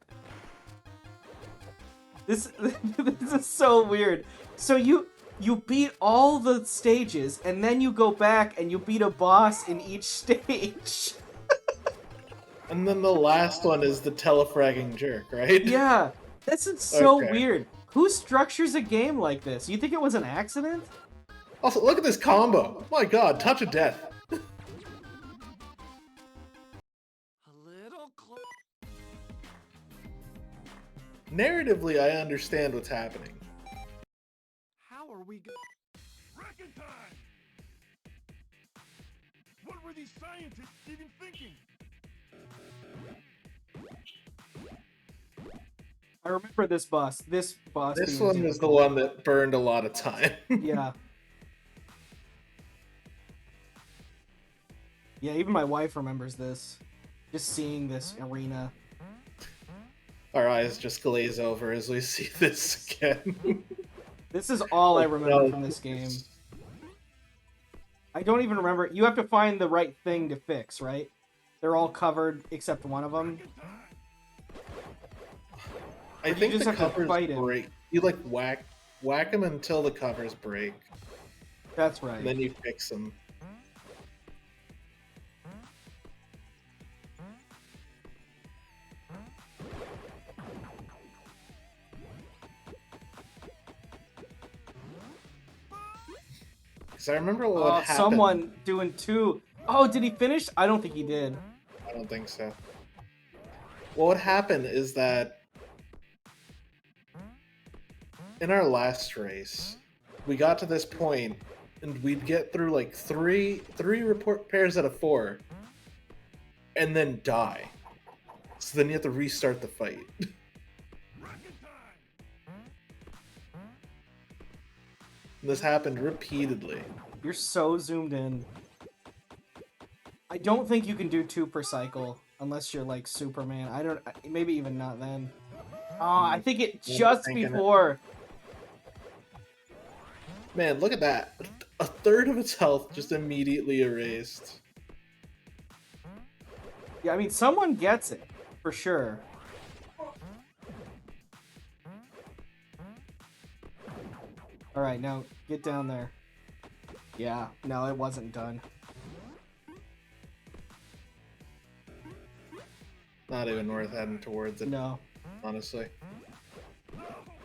This is so weird. So you beat all the stages, and then you go back and you beat a boss in each stage. And then the last one is the telefragging jerk, right? Yeah, this is so Okay. weird. Who structures a game like this? You think it was an accident? Also, look at this combo. My god, touch of death. A little close. Narratively, I understand what's happening. How are we going? Wrecking time! What were these scientists even thinking? I remember this boss. This boss. This being one was the one that burned a lot of time. Yeah. Yeah, even my wife remembers this. Just seeing this arena. Our eyes just glaze over as we see this again. This is all I remember No. from this game. I don't even remember. You have to find the right thing to fix, right? They're all covered except one of them. I you think just the have to covers fight him. break. You like whack them until the covers break, That's right. and then you fix them. Because I remember what happened. Someone doing 2. Oh, did he finish? I don't think he did. I don't think so. What would happen is that in our last race, we got to this point, and we'd get through like three report pairs out of 4, and then die. So then you have to restart the fight. And this happened repeatedly. You're so zoomed in. I don't think you can do 2 per cycle unless you're like Superman. I don't. Maybe even not then. Oh, I think it just before. Man, look at that. A third of its health just immediately erased. Yeah, I mean, someone gets it for sure. All right, now get down there. Yeah, no, it wasn't done. Not even worth heading towards it, No. honestly.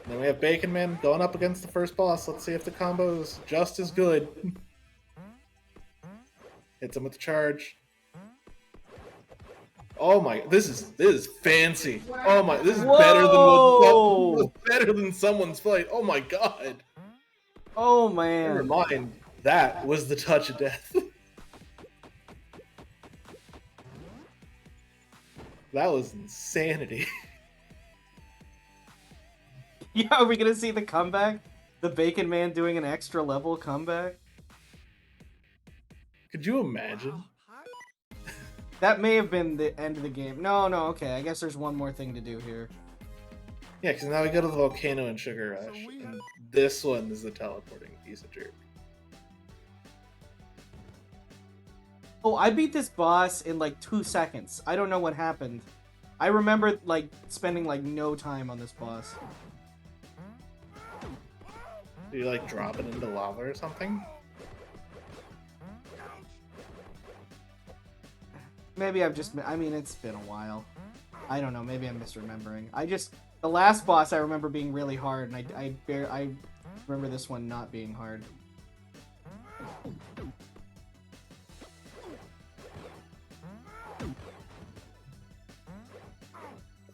Then we have Baconman going up against the first boss. Let's see if the combo is just as good. Hits him with the charge. Oh my! This is fancy. Oh my! This is Whoa! better than someone's fight. Oh my god! Oh Never man. mind. That was the touch of death. That was insanity. Yeah, are we gonna see the comeback? The Bacon Man doing an extra level comeback? Could you imagine? That may have been the end of the game. No, okay. I guess there's one more thing to do here. Yeah, because now we go to the volcano in Sugar Rush, and this one is the teleporting piece of jerk. Oh, I beat this boss in like 2 seconds. I don't know what happened. I remember like spending like no time on this boss. Do you like drop it into lava or something? Maybe I've just... I mean, it's been a while. I don't know. Maybe I'm misremembering. The last boss I remember being really hard, and I remember this one not being hard.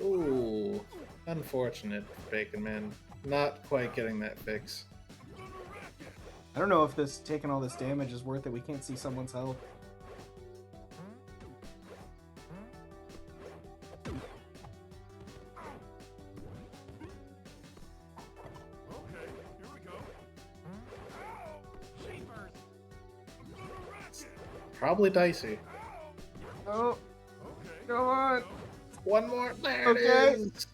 Ooh, unfortunate, Bacon Man. Not quite getting that fix. I don't know if taking all this damage is worth it. We can't see someone's health. Probably dicey. Oh, come on. One more. There Okay. it is.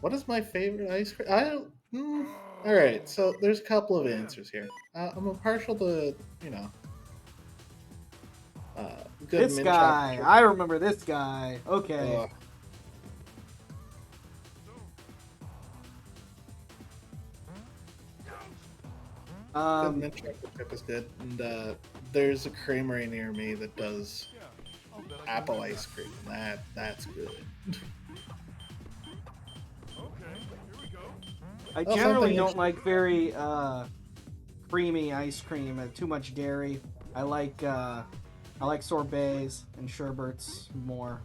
What is my favorite ice cream? I don't. All right, so there's a couple of answers here. I'm a partial to, you know, good This mint guy. chocolate. I remember this guy. Okay. Good mint chocolate chip is good, and there's a creamery near me that does apple ice cream. That's good. I Oh, generally something don't like very creamy ice cream. Too much dairy. I like sorbets and sherbets more.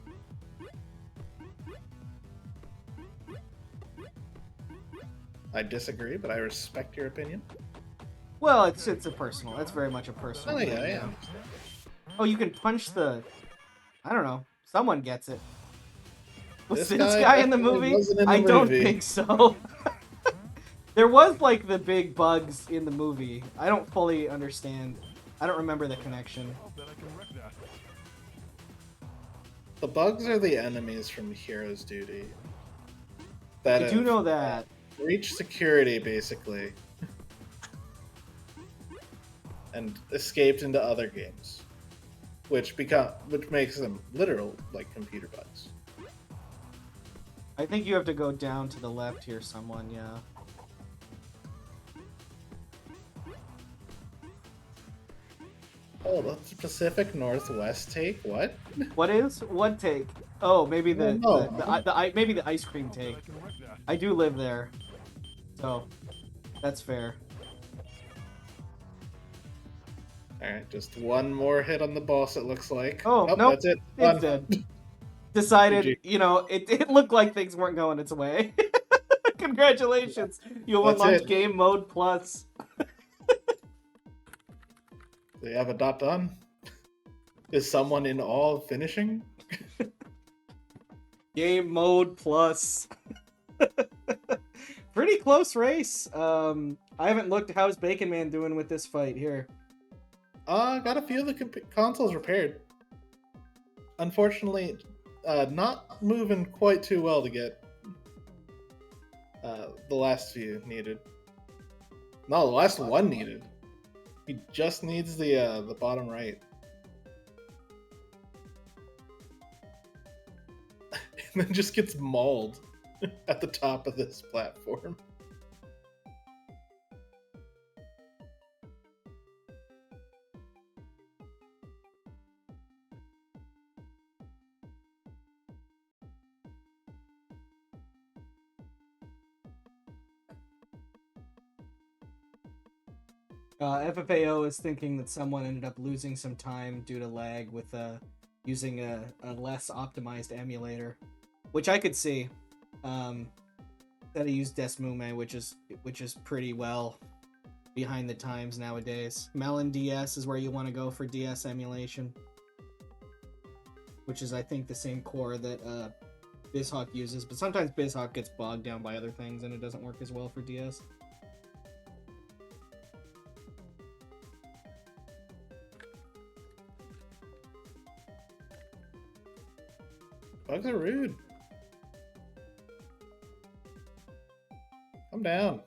I disagree, but I respect your opinion. Well, it's a personal. It's very much a personal. Oh yeah, thing, yeah. Oh, you can punch the... I don't know. Someone gets it. Was This this guy guy in the definitely movie? wasn't in the I don't movie. think so. There was, like, the big bugs in the movie. I don't fully understand. I don't remember the connection. The bugs are the enemies from Hero's Duty. That I do have know that. reached security, basically. And escaped into other games. which makes them literal like computer bugs. I think you have to go down to the left here, someone, yeah. Oh, that's the Pacific Northwest take. What? What is? What take? Oh, maybe maybe the ice cream I take. can wreck that. I do live there, so that's fair. All right, just one more hit on the boss. It looks like. Oh, Nope, nope, that's it. it's Done. dead. Decided, GG. you know, it looked like things weren't going its way. Congratulations, you have That's unlocked it. Game Mode Plus. Do you have a dot done? Is someone in all finishing? Game Mode Plus. Pretty close race. I haven't looked. How's Baconman doing with this fight here? Got a few of the consoles repaired. Unfortunately, not moving quite too well to get the last few needed. No, the last one needed. He just needs the bottom right. And then just gets mauled at the top of this platform. FFAO is thinking that someone ended up losing some time due to lag with using a less optimized emulator, which I could see. That he used Desmume, which is pretty well behind the times nowadays. Melon DS is where you want to go for DS emulation, which is I think the same core that BizHawk uses, but sometimes BizHawk gets bogged down by other things and it doesn't work as well for DS. Bugs are rude. Come down.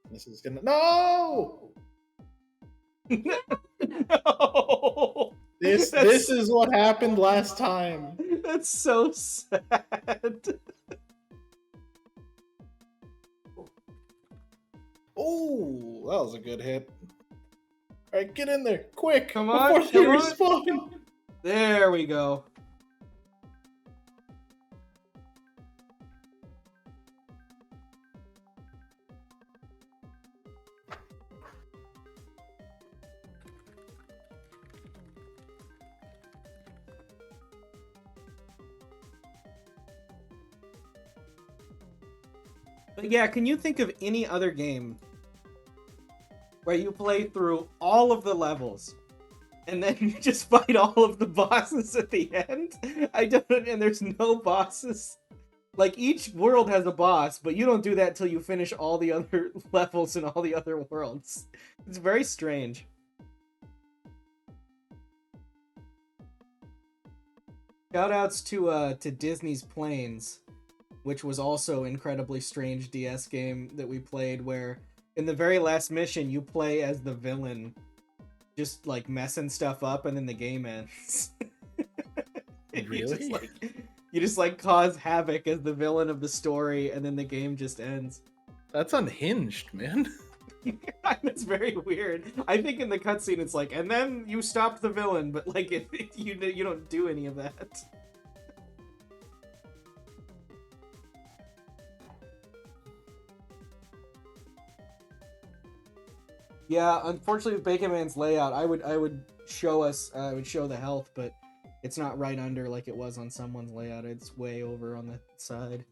This is gonna no. No. This is what happened last time. That's so sad. Oh, that was a good hit. All right, get in there, quick! Come on, before they come on. respawn. There we go. But yeah, can you think of any other game where you play through all of the levels and then you just fight all of the bosses at the end? I don't, and there's no bosses. Like, each world has a boss, but you don't do that till you finish all the other levels in all the other worlds. It's very strange. Shoutouts to Disney's Planes, which was also incredibly strange DS game that we played, where in the very last mission you play as the villain, just like messing stuff up, and then the game ends. Really? You just like cause havoc as the villain of the story, and then the game just ends. That's unhinged, man. It's very weird. I think in the cutscene it's like, and then you stop the villain, but like you don't do any of that. Yeah, unfortunately with Baconman's layout, I would show the health, but it's not right under like it was on someone's layout. It's way over on the side.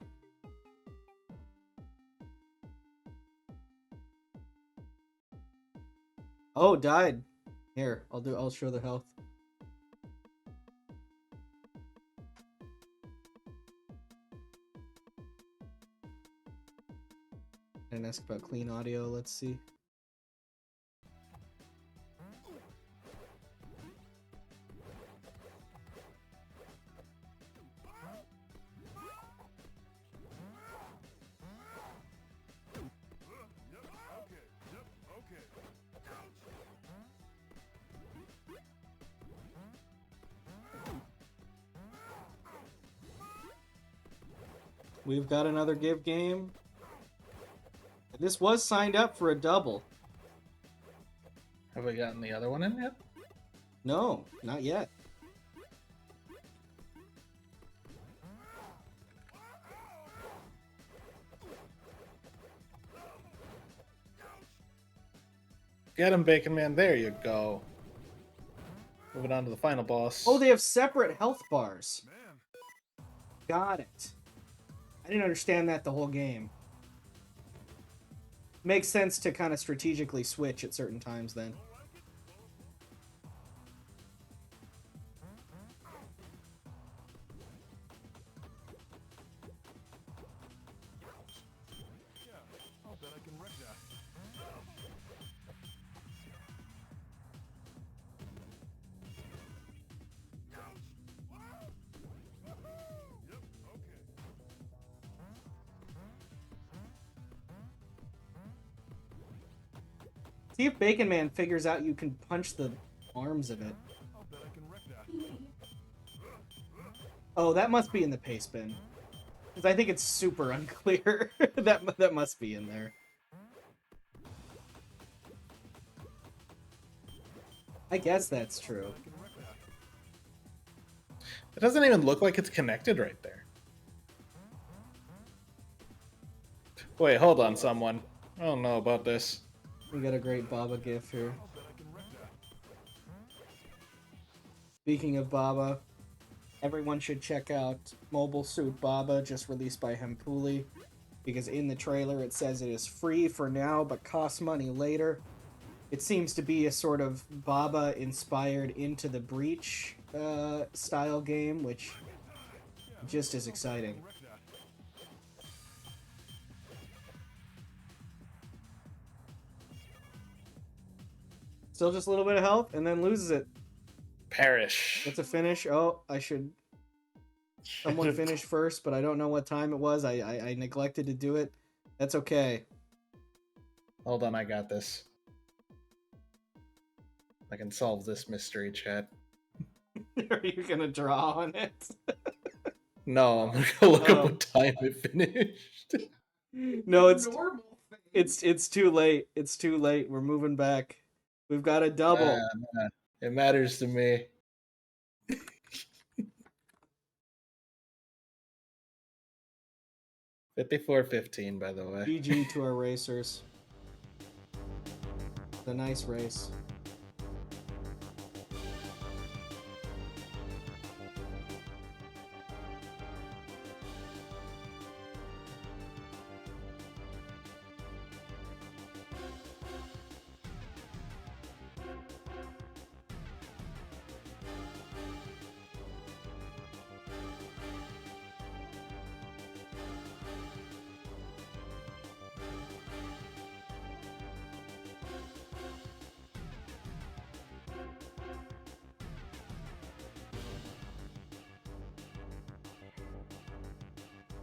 Oh, died. Here, I'll show the health. And ask about clean audio, let's see. we've got another give game. This was signed up for a double. Have we gotten the other one in yet? No, not yet. Get him, Bacon Man. There you go. Moving on to the final boss. Oh, they have separate health bars. Man, Got it. I didn't understand that the whole game. Makes sense to kind of strategically switch at certain times then. yeah, I'll bet I can wreck that. Yep, okay. See if Bacon Man figures out you can punch the arms of it. I'll bet I can wreck that. Oh, that must be in the paste bin. Because I think it's super unclear. that must be in there. I guess that's true. I can wreck that. It doesn't even look like it's connected right there. Wait, hold on, someone. I don't know about this. We got a great Baba gif here. I'll bet I can wreck that. Speaking of Baba, everyone should check out Mobile Suit Baba, just released by Hempuli, because in the trailer it says it is free for now but costs money later. It seems to be a sort of Baba inspired Into the Breach style game, which just is exciting. Wreck that. Still just a little bit of health and then loses it. Perish. It's a finish. Oh, I should... Someone finished first, but I don't know what time it was. I neglected to do it. That's okay. Hold on, I got this. I can solve this mystery, chat. Are you gonna draw on it? No, I'm gonna go look Oh. up what time it finished. No, it's too late. It's too late. We're moving back. We've got a double. Nah, it matters to me. $54.15, by the way. GG to our racers. It's a nice race.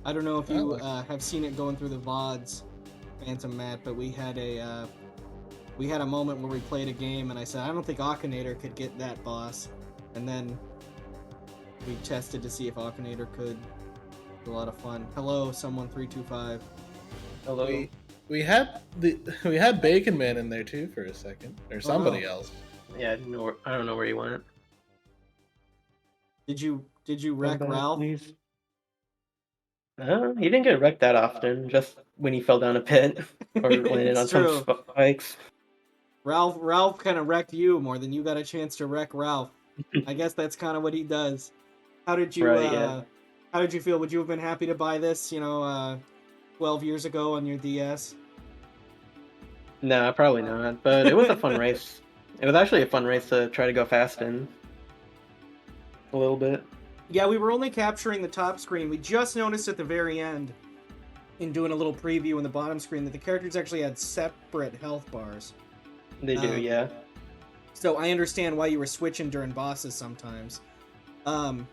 I don't know if you have seen it going through the VODs, Phantom Matt, but we had a moment where we played a game, and I said I don't think Akinator could get that boss, and then we tested to see if Akinator could. It was a lot of fun. Hello, Someone325. Hello. We had Bacon Man in there too for a second, or somebody else. Yeah, I don't know where you went. Did you wreck Ralph? Please. He didn't get wrecked that often, just when he fell down a pit or landed on It's some true. spikes. Ralph kind of wrecked you more than you got a chance to wreck Ralph. I guess that's kind of what he does. How did you Right, yeah. How did you feel? Would you have been happy to buy this, 12 years ago on your DS? Nah, probably not. But it was a fun race. It was actually a fun race to try to go fast in. A little bit. Yeah, we were only capturing the top screen. We just noticed at the very end, in doing a little preview in the bottom screen, that the characters actually had separate health bars. They do, yeah. So I understand why you were switching during bosses sometimes. Bacon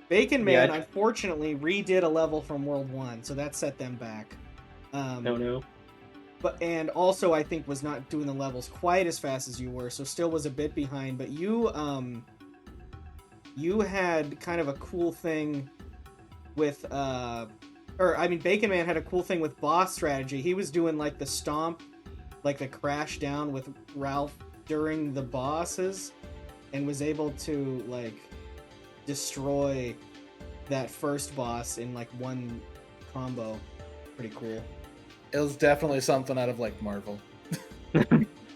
Yeah, Man, unfortunately, redid a level from World 1, so that set them back. No. And also, I think, was not doing the levels quite as fast as you were, so still was a bit behind. But you had kind of a cool thing with or I mean, Bacon Man had a cool thing with boss strategy. He was doing like the stomp, like the crash down with Ralph during the bosses, and was able to like destroy that first boss in like one combo. Pretty cool. It was definitely something out of like Marvel.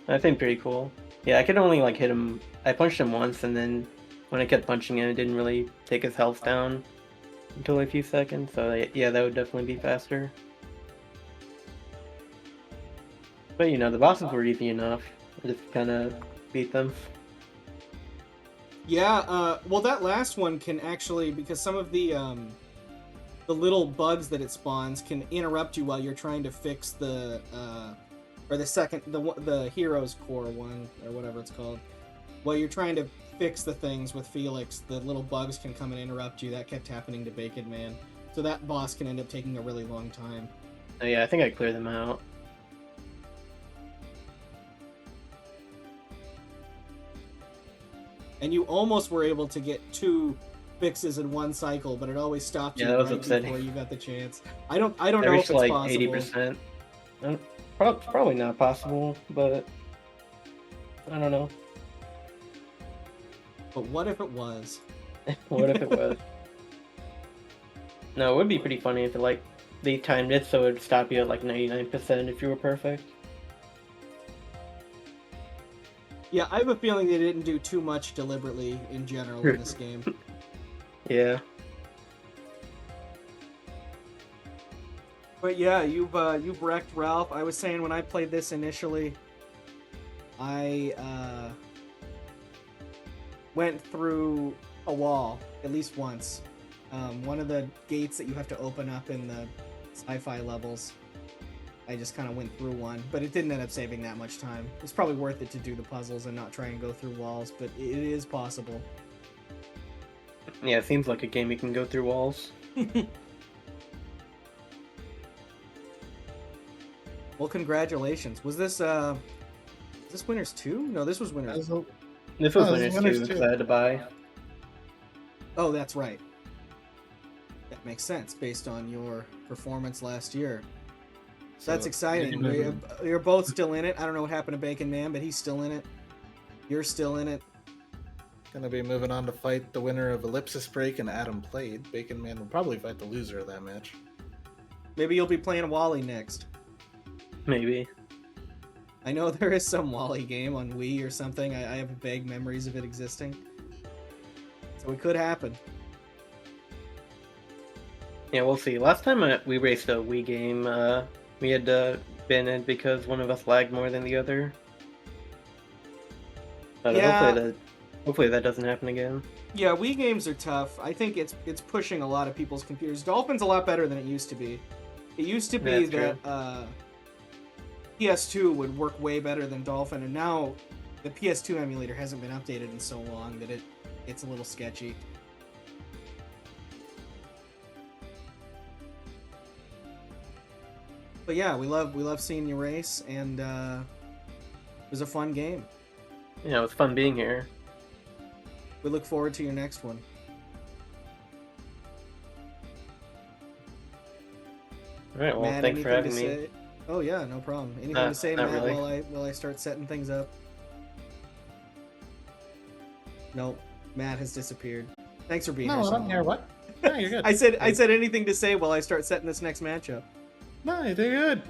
I think pretty cool. Yeah, I could only like hit him. I punched him once, and then when I kept punching him, it didn't really take his health down until a few seconds. So yeah, that would definitely be faster. But you know, the bosses were easy enough. I just kind of beat them. Yeah, well, that last one can actually, because some of the little bugs that it spawns can interrupt you while you're trying to fix the or the hero's core one or whatever it's called. While you're trying to fix the things with Felix, the little bugs can come and interrupt you. That kept happening to Bacon Man, so that boss can end up taking a really long time. Oh, yeah, I think I cleared them out. And you almost were able to get 2 fixes in one cycle, but it always stopped you Yeah, that was right upsetting. before you got the chance. I don't know I if reached it's like possible. 80%. Probably not possible, but I don't know. But what if it was? What if it was? No, it would be pretty funny if it like they timed it so it would stop you at like 99% if you were perfect. Yeah, I have a feeling they didn't do too much deliberately in general in this game. Yeah. But yeah, you've wrecked Ralph. I was saying when I played this initially, I went through a wall at least once. One of the gates that you have to open up in the sci-fi levels, I just kind of went through one, but it didn't end up saving that much time. It's probably worth it to do the puzzles and not try and go through walls, but it is possible. Yeah, it seems like a game you can go through walls. Well, congratulations. Was this Winners 2? No, this was Winners. This was Oh, Winners Winners 2 because too. I had to buy. Oh, that's right. That makes sense based on your performance last year. So that's exciting. You're both still in it. I don't know what happened to Bacon Man, but he's still in it. You're still in it. Gonna be moving on to fight the winner of Ellipsis Break and Adam Played. Bacon Man will probably fight the loser of that match. Maybe you'll be playing Wally next. Maybe. I know there is some Wally game on Wii or something. I have vague memories of it existing. So it could happen. Yeah, we'll see. Last time we raced a Wii game, we had to bin it because one of us lagged more than the other. But Yeah. hopefully that doesn't happen again. Yeah, Wii games are tough. I think it's pushing a lot of people's computers. Dolphin's a lot better than it used to be. It used to be That's that PS2 would work way better than Dolphin, and now the PS2 emulator hasn't been updated in so long that it's a little sketchy. But yeah, we love seeing you race, and it was a fun game. Yeah, it was fun being here. We look forward to your next one. Alright, well, Matt, thanks for anything having to me. say? Oh yeah, no problem. Anything to say, not Matt, really. while I start setting things up? Nope. Matt has disappeared. Thanks for being here. No, I so don't long. hear what. No, you're good. I said anything to say while I start setting this next matchup. No, you're good.